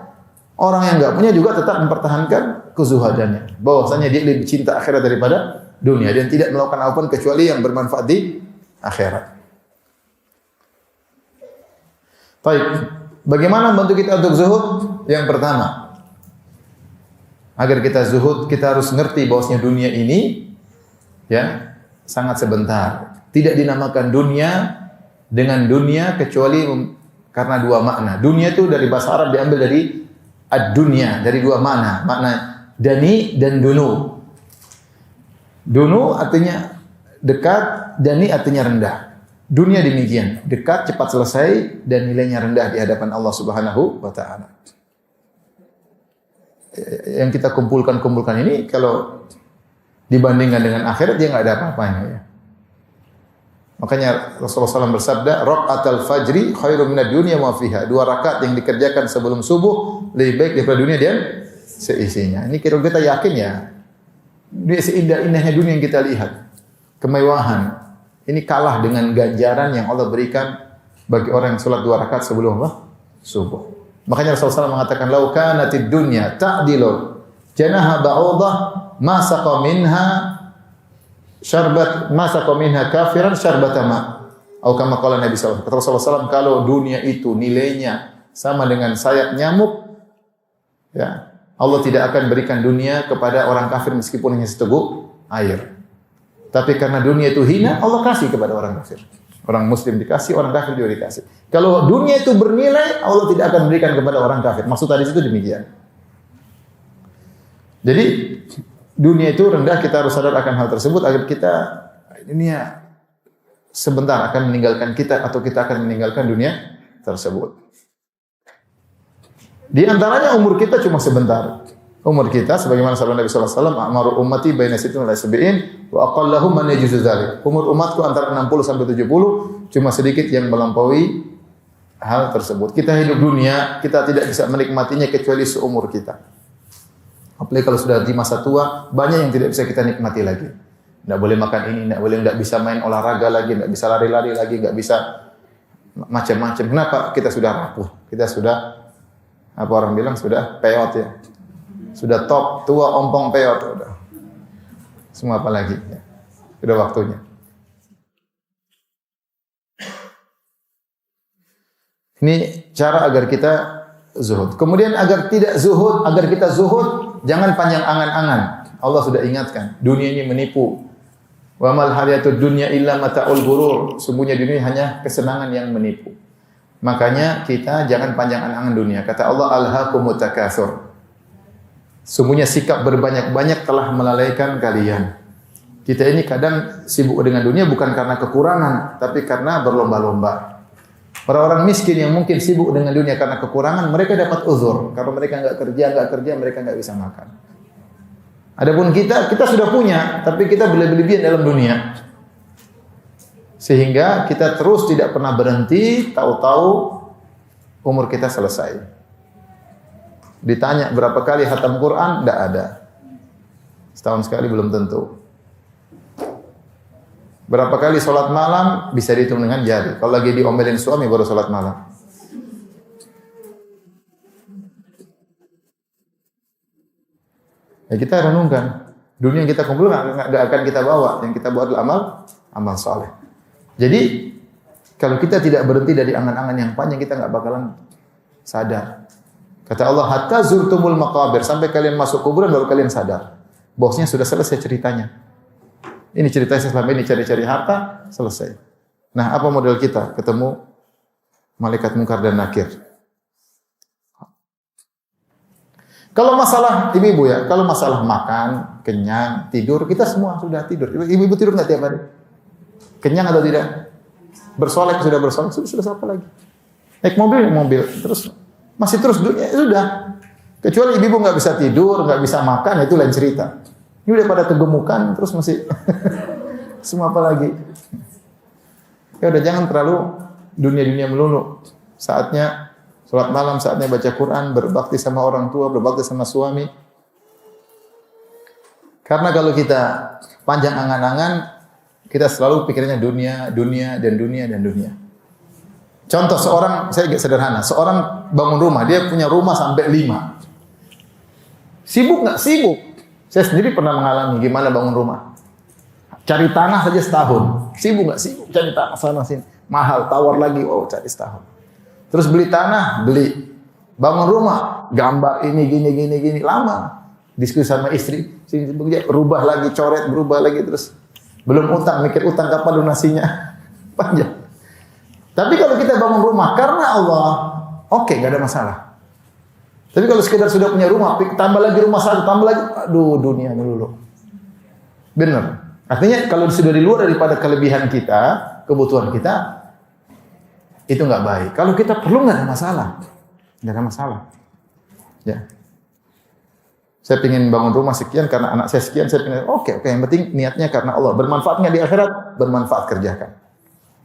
Orang yang enggak punya juga tetap mempertahankan kezuhadannya. Bahwasanya dia lebih cinta akhirat daripada dunia dan tidak melakukan apapun kecuali yang bermanfaat di akhirat. Baik, bagaimana membantu kita untuk zuhud? Yang pertama, agar kita zuhud, kita harus ngerti bahwasanya dunia ini ya sangat sebentar. Tidak dinamakan dunia dengan dunia kecuali karena dua makna. Dunia itu dari bahasa Arab diambil dari ad-dunya, dari dua makna. Makna dani dan dunu. Dunu artinya dekat, dani artinya rendah. Dunia demikian, dekat, cepat selesai dan nilainya rendah di hadapan Allah Subhanahu wa taala. Yang kita kumpulkan ini kalau dibandingkan dengan akhirat dia enggak ada apa-apanya ya. Makanya Rasulullah SAW bersabda, "Raka'atul fajri khairum minad dunya wa fiha." 2 rakaat yang dikerjakan sebelum subuh lebih baik daripada dunia dan seisinya. Ini kira kita yakin ya. Ini seindah-indahnya dunia yang kita lihat. Kemewahan. Ini kalah dengan ganjaran yang Allah berikan bagi orang yang salat 2 rakaat sebelum subuh. Makanya Rasulullah SAW mengatakan, "Lau kanatid dunya ta'dilu janaha ba'udah ma saqa minha kafiran syarbata ma." Atau kama qala Nabi sallallahu alaihi wasallam. Kata Rasulullah SAW, kalau dunia itu nilainya sama dengan sayap nyamuk, ya, Allah tidak akan berikan dunia kepada orang kafir meskipun hanya seteguk air. Tapi karena dunia itu hina, Allah kasih kepada orang kafir. Orang muslim dikasih, orang kafir juga dikasih. Kalau dunia itu bernilai, Allah tidak akan berikan kepada orang kafir. Maksud tadi itu demikian. Jadi dunia itu rendah, kita harus sadar akan hal tersebut agar kita dunia sebentar akan meninggalkan kita atau kita akan meninggalkan dunia tersebut. Di antaranya umur kita cuma sebentar. Umur kita sebagaimana sabda Nabi sallallahu alaihi wasallam, "Amaru ummati baina sittin wa sab'in wa aqallahum man yajuzu dzalik." Umur umatku antara 60 sampai 70, cuma sedikit yang melampaui hal tersebut. Kita hidup dunia, kita tidak bisa menikmatinya kecuali seumur kita. Apalagi kalau sudah di masa tua, banyak yang tidak bisa kita nikmati lagi. Tidak boleh makan ini, tidak bisa main olahraga lagi, tidak bisa lari-lari lagi, tidak bisa macam-macam. Kenapa? Kita sudah rapuh. Kita sudah, apa orang bilang, sudah peot ya. Sudah top, tua, ompong, peot. Udah. Semua apa lagi? Ya. Sudah waktunya. Ini cara agar kita zuhud. Kemudian agar tidak zuhud, agar kita zuhud, jangan panjang angan-angan. Allah sudah ingatkan, dunia ini menipu. Wa mal hayatud dunya illa mata'ul ghurur. Sungguhnya dunia hanya kesenangan yang menipu. Makanya kita jangan panjang angan-angan dunia. Kata Allah, alhaakumut takatsur. Sungguhnya sikap berbanyak-banyak telah melalaikan kalian. Kita ini kadang sibuk dengan dunia bukan karena kekurangan, tapi karena berlomba-lomba. Orang-orang miskin yang mungkin sibuk dengan dunia karena kekurangan, mereka dapat uzur. Karena mereka enggak kerja, mereka enggak bisa makan. Adapun kita sudah punya, tapi kita berlebihan dalam dunia. Sehingga kita terus tidak pernah berhenti, tahu-tahu umur kita selesai. Ditanya berapa kali khatam Quran? Tidak ada. Setahun sekali belum tentu. Berapa kali sholat malam? Bisa dihitung dengan jari. Kalau lagi diomelin suami baru sholat malam. Ya kita renungkan. Dunia yang kita kumpulkan nggak akan kita bawa. Yang kita bawa adalah amal saleh. Jadi kalau kita tidak berhenti dari angan-angan yang panjang, kita nggak bakalan sadar. Kata Allah, hatta zurtumul maqabir, sampai kalian masuk kuburan baru kalian sadar. Bosnya sudah selesai ceritanya. Ini ceritanya selama ini cari-cari harta, selesai. Nah, apa model kita? Ketemu malaikat mungkar dan nakir. Kalau masalah ibu-ibu ya, kalau masalah makan, kenyang, tidur, kita semua sudah tidur. Ibu-ibu tidur enggak tiap hari? Kenyang atau tidak? Bersolek, sudah bersolek, sudah apa lagi? Naik mobil, terus masih terus dunia, sudah. Kecuali ibu nggak bisa tidur, nggak bisa makan, itu lain cerita. Ini udah pada kegemukan, terus masih semua apa lagi? Ya udah, jangan terlalu dunia-dunia melulu. Saatnya sholat malam, saatnya baca Quran, berbakti sama orang tua, berbakti sama suami. Karena kalau kita panjang angan-angan, kita selalu pikirnya dunia, dunia, dan dunia, dan dunia. Contoh seorang, saya sederhana, seorang bangun rumah, dia punya rumah sampai 5. Sibuk nggak? Sibuk. Saya sendiri pernah mengalami gimana bangun rumah. Cari tanah saja setahun. Sibuk nggak? Sibuk. Cari tanah sana sini. Mahal, tawar lagi. Oh, cari setahun. Terus beli tanah, beli. Bangun rumah, gambar ini, gini. Lama. Diskusi sama istri. Rubah lagi, coret, berubah lagi. Terus belum utang, mikir utang kapan lunasinya. Panjang. Tapi kalau kita bangun rumah karena Allah, oke, nggak ada masalah. Tapi kalau sekedar sudah punya rumah, tambah lagi rumah satu, tambah lagi, aduh, dunia melulu. Benar. Artinya kalau sudah di luar daripada kelebihan kita, kebutuhan kita, itu nggak baik. Kalau kita perlu nggak ada masalah, nggak ada masalah. Ya, saya ingin bangun rumah sekian karena anak saya sekian, saya ingin, oke, yang penting niatnya karena Allah. Bermanfaatnya di akhirat, bermanfaat kerjakan.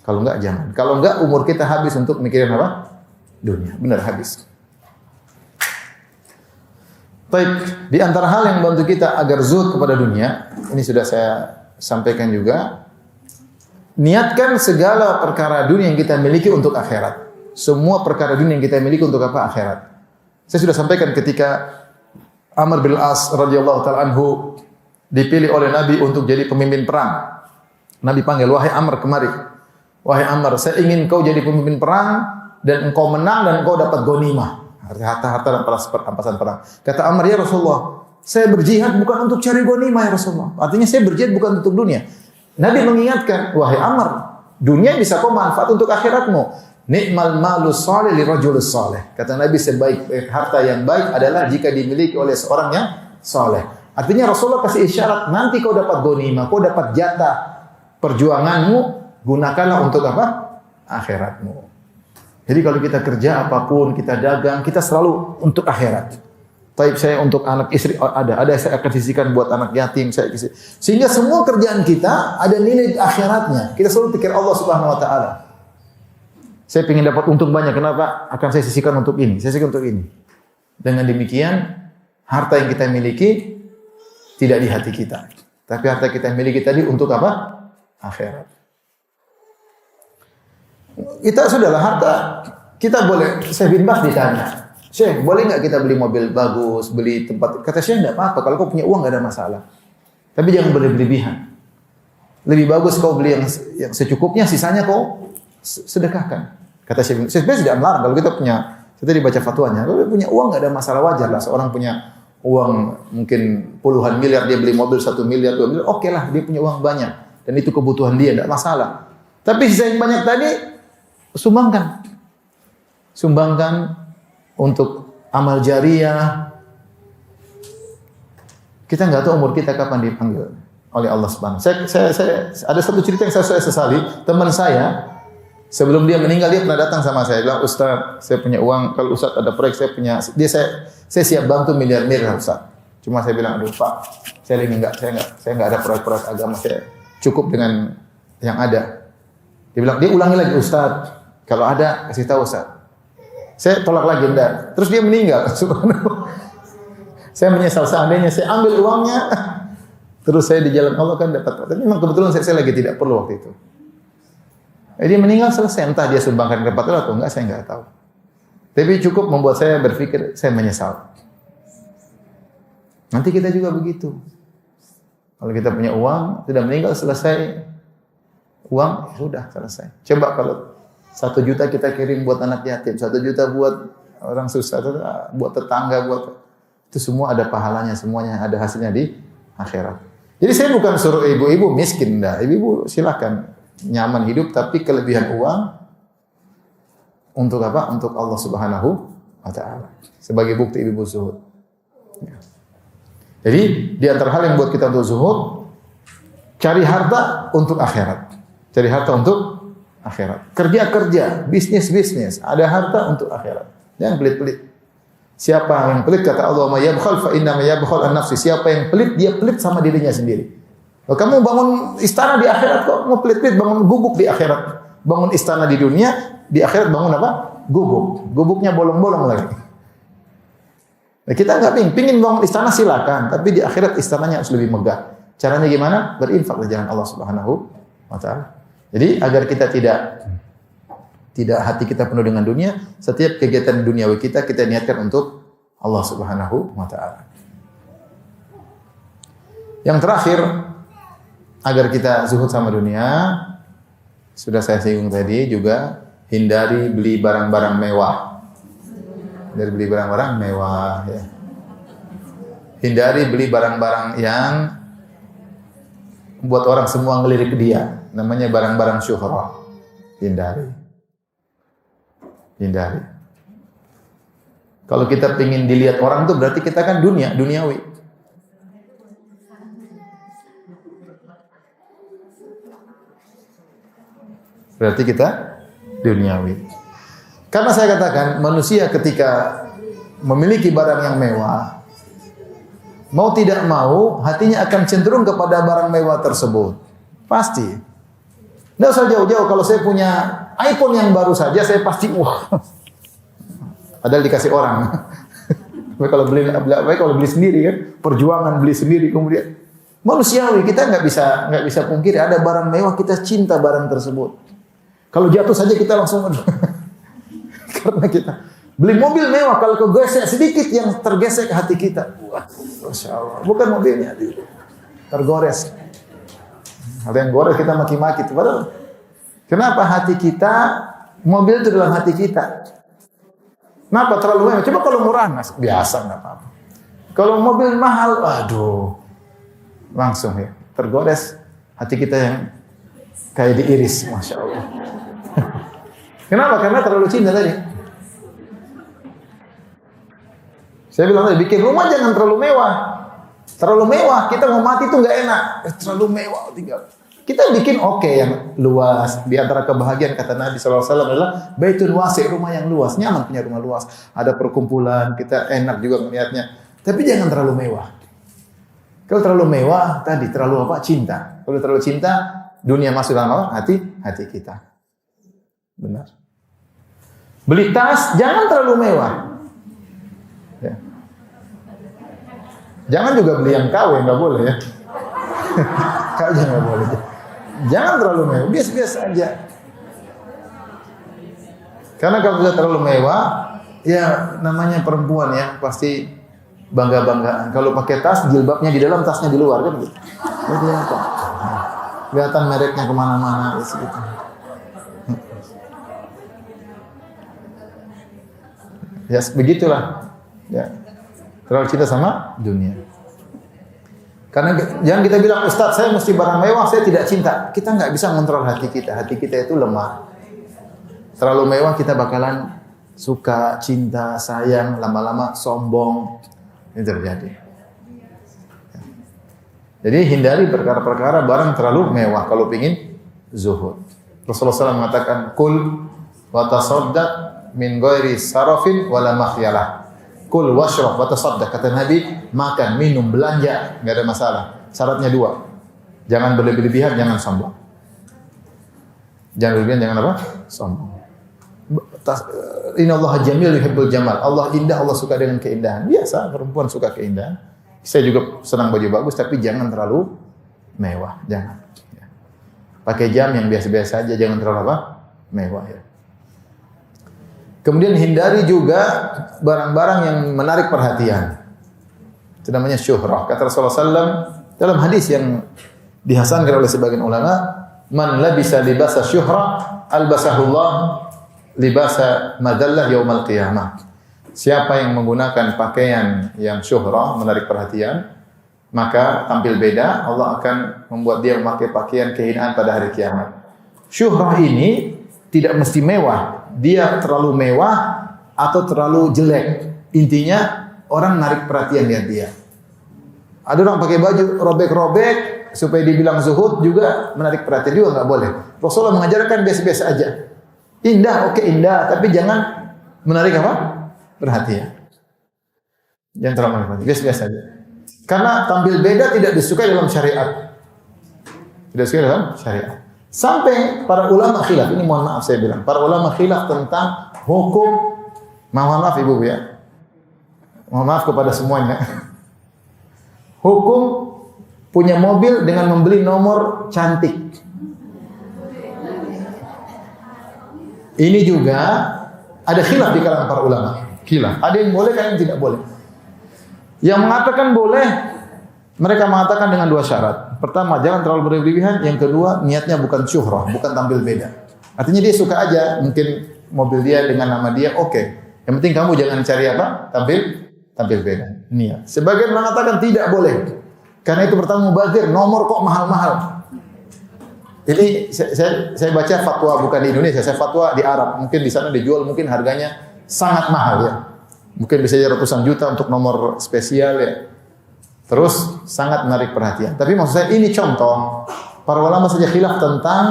Kalau nggak jangan. Kalau nggak umur kita habis untuk mikirin apa? Dunia, benar habis. Baik, di antara hal yang membantu kita agar zuhud kepada dunia, ini sudah saya sampaikan juga, niatkan segala perkara dunia yang kita miliki untuk akhirat. Semua perkara dunia yang kita miliki untuk apa? Akhirat. Saya sudah sampaikan ketika Amr bin As radhiyallahu taala anhu dipilih oleh Nabi untuk jadi pemimpin perang. Nabi panggil, wahai Amr, kemari. Wahai Amr, saya ingin kau jadi pemimpin perang dan engkau menang dan engkau dapat ghanimah. Harta-harta dan rampasan perang. Kata Amr, ya Rasulullah, saya berjihad bukan untuk cari ghanimah ya Rasulullah. Artinya saya berjihad bukan untuk dunia. Nabi mengingatkan, wahai Amr, dunia bisa kau manfaat untuk akhiratmu. Ni'mal malu salih li rajulus salih. Kata Nabi, sebaik harta yang baik adalah jika dimiliki oleh seorang yang saleh. Artinya Rasulullah kasih isyarat, nanti kau dapat ghanimah, kau dapat jatah perjuanganmu, gunakanlah untuk apa? Akhiratmu. Jadi kalau kita kerja apapun, kita dagang, kita selalu untuk akhirat. Taib saya untuk anak istri ada saya akan sisihkan buat anak yatim saya isi. Sehingga semua kerjaan kita ada nilai akhiratnya. Kita selalu pikir Allah Subhanahu wa taala. Saya ingin dapat untung banyak, kenapa? Akan saya sisihkan untuk ini, saya sisihkan untuk ini. Dengan demikian, harta yang kita miliki tidak di hati kita. Tapi harta kita miliki tadi untuk apa? Akhirat. Kita sudahlah harta, kita boleh, saya bin Bas ditanya, Syekh, boleh nggak kita beli mobil bagus, beli tempat? Kata Syekh, nggak apa-apa, kalau kau punya uang nggak ada masalah. Tapi jangan berlebihan. Lebih bagus kau beli yang secukupnya, sisanya kau sedekahkan. Kata Syekh, Syekh tidak melarang kalau kita punya, saya tadi baca fatwanya, kalau punya uang nggak ada masalah, wajar lah. Seorang punya uang mungkin puluhan miliar, dia beli mobil 1 miliar, 2 miliar, oke lah, dia punya uang banyak. Dan itu kebutuhan dia, tidak masalah. Tapi sisa yang banyak tadi, sumbangkan untuk amal jariah. Kita nggak tahu umur kita kapan dipanggil oleh Allah Subhanahu. Saya ada satu cerita yang saya sesali. Teman saya sebelum dia meninggal dia pernah datang sama saya, bilang, Ustaz, saya punya uang. Kalau Ustaz ada proyek, saya siap bantu miliar-miliar Ustaz. Cuma saya bilang, aduh Pak, saya nggak ada proyek-proyek agama, saya cukup dengan yang ada. Dia bilang, dia ulangi lagi, Ustaz. Kalau ada, kasih tahu Ustaz. Saya tolak lagi, enggak. Terus dia meninggal. Subhanallah. Saya menyesal seandainya saya ambil uangnya. Terus saya di jalan Allah kan dapat. Tapi memang kebetulan saya lagi tidak perlu waktu itu. Dia meninggal selesai. Entah dia sumbangkan ke tempat atau enggak, saya enggak tahu. Tapi cukup membuat saya berpikir, saya menyesal. Nanti kita juga begitu. Kalau kita punya uang, sudah meninggal selesai. Uang, ya sudah selesai. Coba kalau 1 juta kita kirim buat anak yatim, 1 juta buat orang susah, buat tetangga, buat itu semua ada pahalanya, semuanya ada hasilnya di akhirat. Jadi saya bukan suruh ibu-ibu miskin, enggak. Ibu-ibu silakan nyaman hidup, tapi kelebihan uang untuk apa? Untuk Allah Subhanahu wa taala. Sebagai bukti ibu zuhud. Jadi di antara hal yang buat kita untuk zuhud, cari harta untuk akhirat. Cari harta untuk akhirat. Kerja-kerja, bisnis-bisnis, ada harta untuk akhirat. Jangan pelit-pelit. Siapa yang pelit kata Allah, "Ma yabkhal fa inna ma yabkhal an nafsi." Siapa yang pelit, dia pelit sama dirinya sendiri. Kalau kamu bangun istana di akhirat kok mau pelit-pelit, bangun gubuk di akhirat. Bangun istana di dunia, di akhirat bangun apa? Gubuk. Gubuknya bolong-bolong lagi. Nah, kita enggak pingin bangun istana silakan, tapi di akhirat istananya harus lebih megah. Caranya gimana? Berinfak di jalan Allah Subhanahu wa taala. Jadi agar kita tidak hati kita penuh dengan dunia, setiap kegiatan duniawi kita niatkan untuk Allah Subhanahu wa taala. Yang terakhir, agar kita zuhud sama dunia, sudah saya singgung tadi juga, hindari beli barang-barang mewah. Hindari beli barang-barang mewah ya. Hindari beli barang-barang yang buat orang semua ngelirik dia, namanya barang-barang syuhrah. Hindari. Kalau kita ingin dilihat orang tuh berarti kita kan duniawi. Berarti kita duniawi. Karena saya katakan manusia ketika memiliki barang yang mewah, mau tidak mau hatinya akan cenderung kepada barang mewah tersebut. Pasti. Nggak usah jauh-jauh, kalau saya punya iPhone yang baru saja saya pasti wah. Padahal dikasih orang. Tapi kalau beli sendiri kan, perjuangan beli sendiri kemudian manusiawi, kita nggak bisa pungkiri ada barang mewah, kita cinta barang tersebut. Kalau jatuh saja kita langsung karena kita beli mobil mewah, kalau kegesek sedikit yang tergesek hati kita. Wah, Masya Allah. Bukan mobilnya, tergores. Ada yang gores kita maki-maki. Padahal kenapa hati kita, mobil itu dalam hati kita. Kenapa terlalu mewah? Coba kalau murah, biasa nggak apa-apa. Kalau mobil mahal, waduh, langsung ya tergores hati kita yang kayak diiris, Masya Allah. Kenapa? Karena terlalu cinta tadi. Saya bilang tadi, bikin rumah jangan terlalu mewah. Terlalu mewah, kita mau mati itu nggak enak. Terlalu mewah tinggal. Kita bikin yang luas. Di antara kebahagiaan kata Nabi SAW adalah baitun wasi', rumah yang luas. Nyaman punya rumah luas. Ada perkumpulan, kita enak juga melihatnya. Tapi jangan terlalu mewah. Kalau terlalu mewah, tadi terlalu cinta. Kalau terlalu cinta, dunia masuk dalam hati kita. Benar. Beli tas, jangan terlalu mewah. Ya. Jangan juga beli yang KW, nggak boleh ya. KW nggak boleh. Jangan terlalu mewah, biasa-biasa aja. Karena kalau sudah terlalu mewah, ya namanya perempuan ya, pasti bangga-banggaan. Kalau pakai tas, jilbabnya di dalam, tasnya di luar kan gitu. Kelihatan mereknya kemana-mana, gitu. Ya begitulah. Ya. Terlalu cinta sama dunia. Karena jangan kita bilang, Ustaz saya mesti barang mewah, saya tidak cinta. Kita nggak bisa mengontrol hati kita. Hati kita itu lemah. Terlalu mewah kita bakalan suka, cinta, sayang, lama-lama sombong. Ini terjadi. Jadi hindari perkara-perkara barang terlalu mewah kalau ingin zuhud. Rasulullah SAW mengatakan, kul wa tasaddaq min ghairi sarafin wala makhyalah. Kul washrab wa tasaddaq, kata Nabi, makan, minum, belanja, enggak ada masalah. Syaratnya 2. Jangan berlebihan, jangan sombong. Jangan berlebihan, jangan apa? Sombong. Innallaha jamil yuhibbul jamal. Allah indah, Allah suka dengan keindahan. Biasa perempuan suka keindahan. Saya juga senang baju bagus, tapi jangan terlalu mewah, jangan. Pakai jam yang biasa-biasa saja, jangan terlalu apa? Mewah ya. Kemudian hindari juga barang-barang yang menarik perhatian. Itu namanya syuhrah. Kata Rasulullah SAW dalam hadis yang dihasankan oleh sebagian ulama, man labisa libasa syuhrah albasahullah libasa madallah yaumal qiyamah. Siapa yang menggunakan pakaian yang syuhrah, menarik perhatian, maka tampil beda, Allah akan membuat dia memakai pakaian kehinaan pada hari kiamat. Syuhrah ini tidak mesti mewah. Dia terlalu mewah atau terlalu jelek. Intinya orang narik perhatian lihat dia. Ada orang pakai baju robek-robek supaya dibilang zuhud juga menarik perhatian juga nggak boleh. Rasulullah mengajarkan biasa-biasa aja. Indah, oke indah, tapi jangan menarik apa? perhatian. Jangan terlalu banyak perhatian. Biasa-biasa saja. Karena tampil beda tidak disukai dalam syariat. Tidak disukai dalam syariat. Sampai para ulama khilaf, ini mohon maaf saya bilang, para ulama khilaf tentang hukum, mohon maaf ibu ya, mohon maaf kepada semuanya, hukum punya mobil dengan membeli nomor cantik. Ini juga ada khilaf di kalangan para ulama. Khilaf. Ada yang boleh, ada yang tidak boleh. Yang mengatakan boleh, mereka mengatakan dengan dua syarat. Pertama, jangan terlalu berlebihan. Yang kedua, niatnya bukan syuhrah, bukan tampil beda. Artinya dia suka aja, mungkin mobil dia dengan nama dia, oke. Yang penting kamu jangan cari apa? Tampil beda. Niat. Sebagian mengatakan tidak boleh. Karena itu pertama mubazir, nomor kok mahal-mahal. Ini saya baca fatwa bukan di Indonesia, saya fatwa di Arab. Mungkin di sana dijual mungkin harganya sangat mahal ya. Mungkin bisa ratusan juta untuk nomor spesial ya. Terus sangat menarik perhatian. Tapi maksud saya ini contoh. Para ulama saja khilaf tentang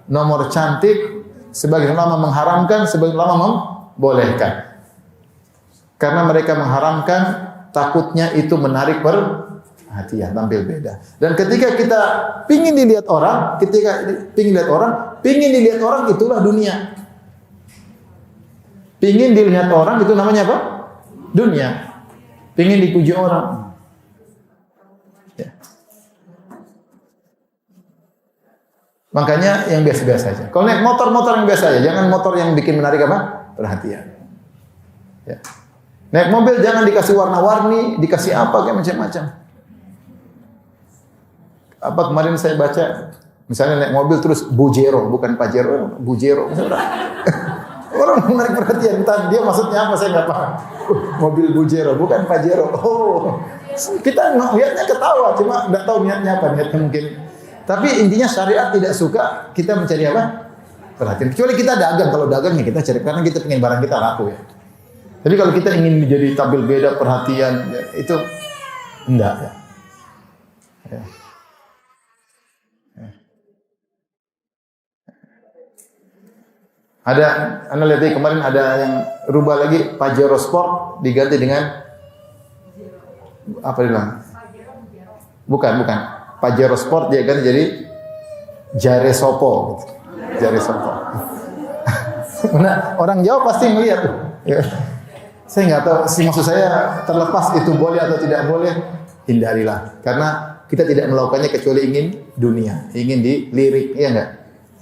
nomor cantik. Sebagian ulama mengharamkan, sebagian ulama membolehkan. Karena mereka mengharamkan, takutnya itu menarik perhatian, tampil beda. Dan ketika kita pingin dilihat orang, pingin dilihat orang itulah dunia. Pingin dilihat orang itu namanya apa? Dunia. Pingin dipuji orang. Ya. Makanya yang biasa-biasa aja. Kalau naik motor yang biasa aja, jangan motor yang bikin menarik apa? Perhatian. Ya. Naik mobil jangan dikasih warna-warni, dikasih apa kayak macam-macam. Apa kemarin saya baca, misalnya naik mobil terus Bujero, bukan Pajero, Bujero. Orang menarik perhatian, entah dia maksudnya apa saya nggak paham. Mobil Bujero, bukan Pajero. Oh, kita lihatnya ketawa, cuma nggak tahu niatnya apa, niatnya mungkin. Tapi intinya syariat tidak suka kita mencari apa? Perhatian. Kecuali kita dagang, kalau dagangnya kita cari karena kita pengen barang kita laku ya. Tapi kalau kita ingin menjadi tampil beda perhatian, ya, itu enggak ya. Ya. Ada, Anda lihat kemarin ada yang rubah lagi Pajero Sport diganti dengan apa dia bilang? Bukan. Pajero Sport dia ganti jadi Jare Sopo. Jare Sopo. Nah, orang Jawa pasti melihat. Ya. Saya nggak tahu, maksud saya terlepas itu boleh atau tidak boleh, hindarilah. Karena kita tidak melakukannya kecuali ingin dunia, ingin dilirik, ya enggak?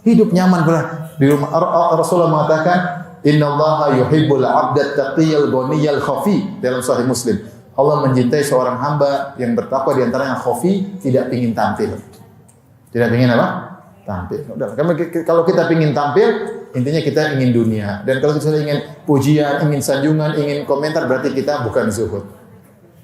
Hidup nyaman pula. Di rumah Rasulullah mengatakan, "Innallaha yuhibbul 'abdat taqiyal ghaniyal khafi" dalam Sahih Muslim. Allah mencintai seorang hamba yang bertakwa di antaranya khafi, tidak ingin tampil. Tidak ingin apa? Tampil. Udah. Kalau kita ingin tampil, intinya kita ingin dunia. Dan kalau kita ingin pujian, ingin sanjungan, ingin komentar, berarti kita bukan zuhud.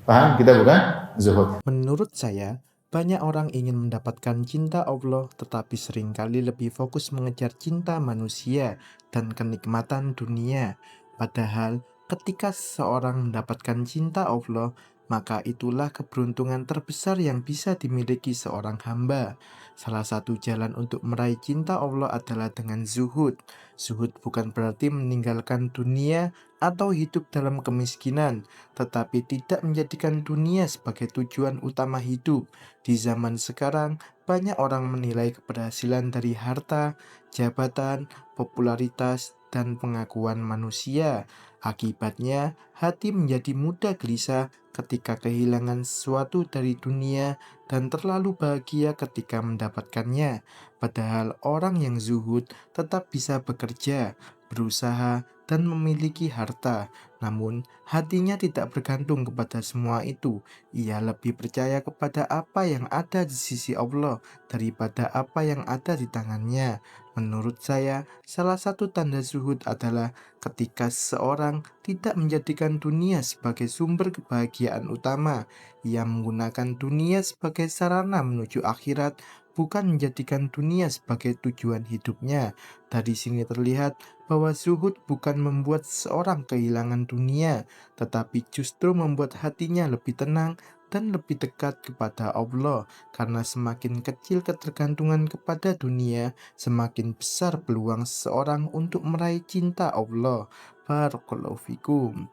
Paham? Kita bukan zuhud. Menurut saya, banyak orang ingin mendapatkan cinta Allah, tetapi seringkali lebih fokus mengejar cinta manusia dan kenikmatan dunia. Padahal, ketika seseorang mendapatkan cinta Allah, maka itulah keberuntungan terbesar yang bisa dimiliki seorang hamba. Salah satu jalan untuk meraih cinta Allah adalah dengan zuhud. Zuhud bukan berarti meninggalkan dunia atau hidup dalam kemiskinan, tetapi tidak menjadikan dunia sebagai tujuan utama hidup. Di zaman sekarang, banyak orang menilai keberhasilan dari harta, jabatan, popularitas, dan pengakuan manusia. Akibatnya, hati menjadi mudah gelisah ketika kehilangan sesuatu dari dunia dan terlalu bahagia ketika mendapatkannya. Padahal orang yang zuhud tetap bisa bekerja, berusaha, dan memiliki harta. Namun, hatinya tidak bergantung kepada semua itu. Ia lebih percaya kepada apa yang ada di sisi Allah daripada apa yang ada di tangannya. Menurut saya, salah satu tanda zuhud adalah ketika seseorang tidak menjadikan dunia sebagai sumber kebahagiaan utama. Ia menggunakan dunia sebagai sarana menuju akhirat, bukan menjadikan dunia sebagai tujuan hidupnya. Dari sini terlihat bahwa zuhud bukan membuat seseorang kehilangan dunia, tetapi justru membuat hatinya lebih tenang dan lebih dekat kepada Allah. Karena semakin kecil ketergantungan kepada dunia, semakin besar peluang seseorang untuk meraih cinta Allah. Barakallahu fikum.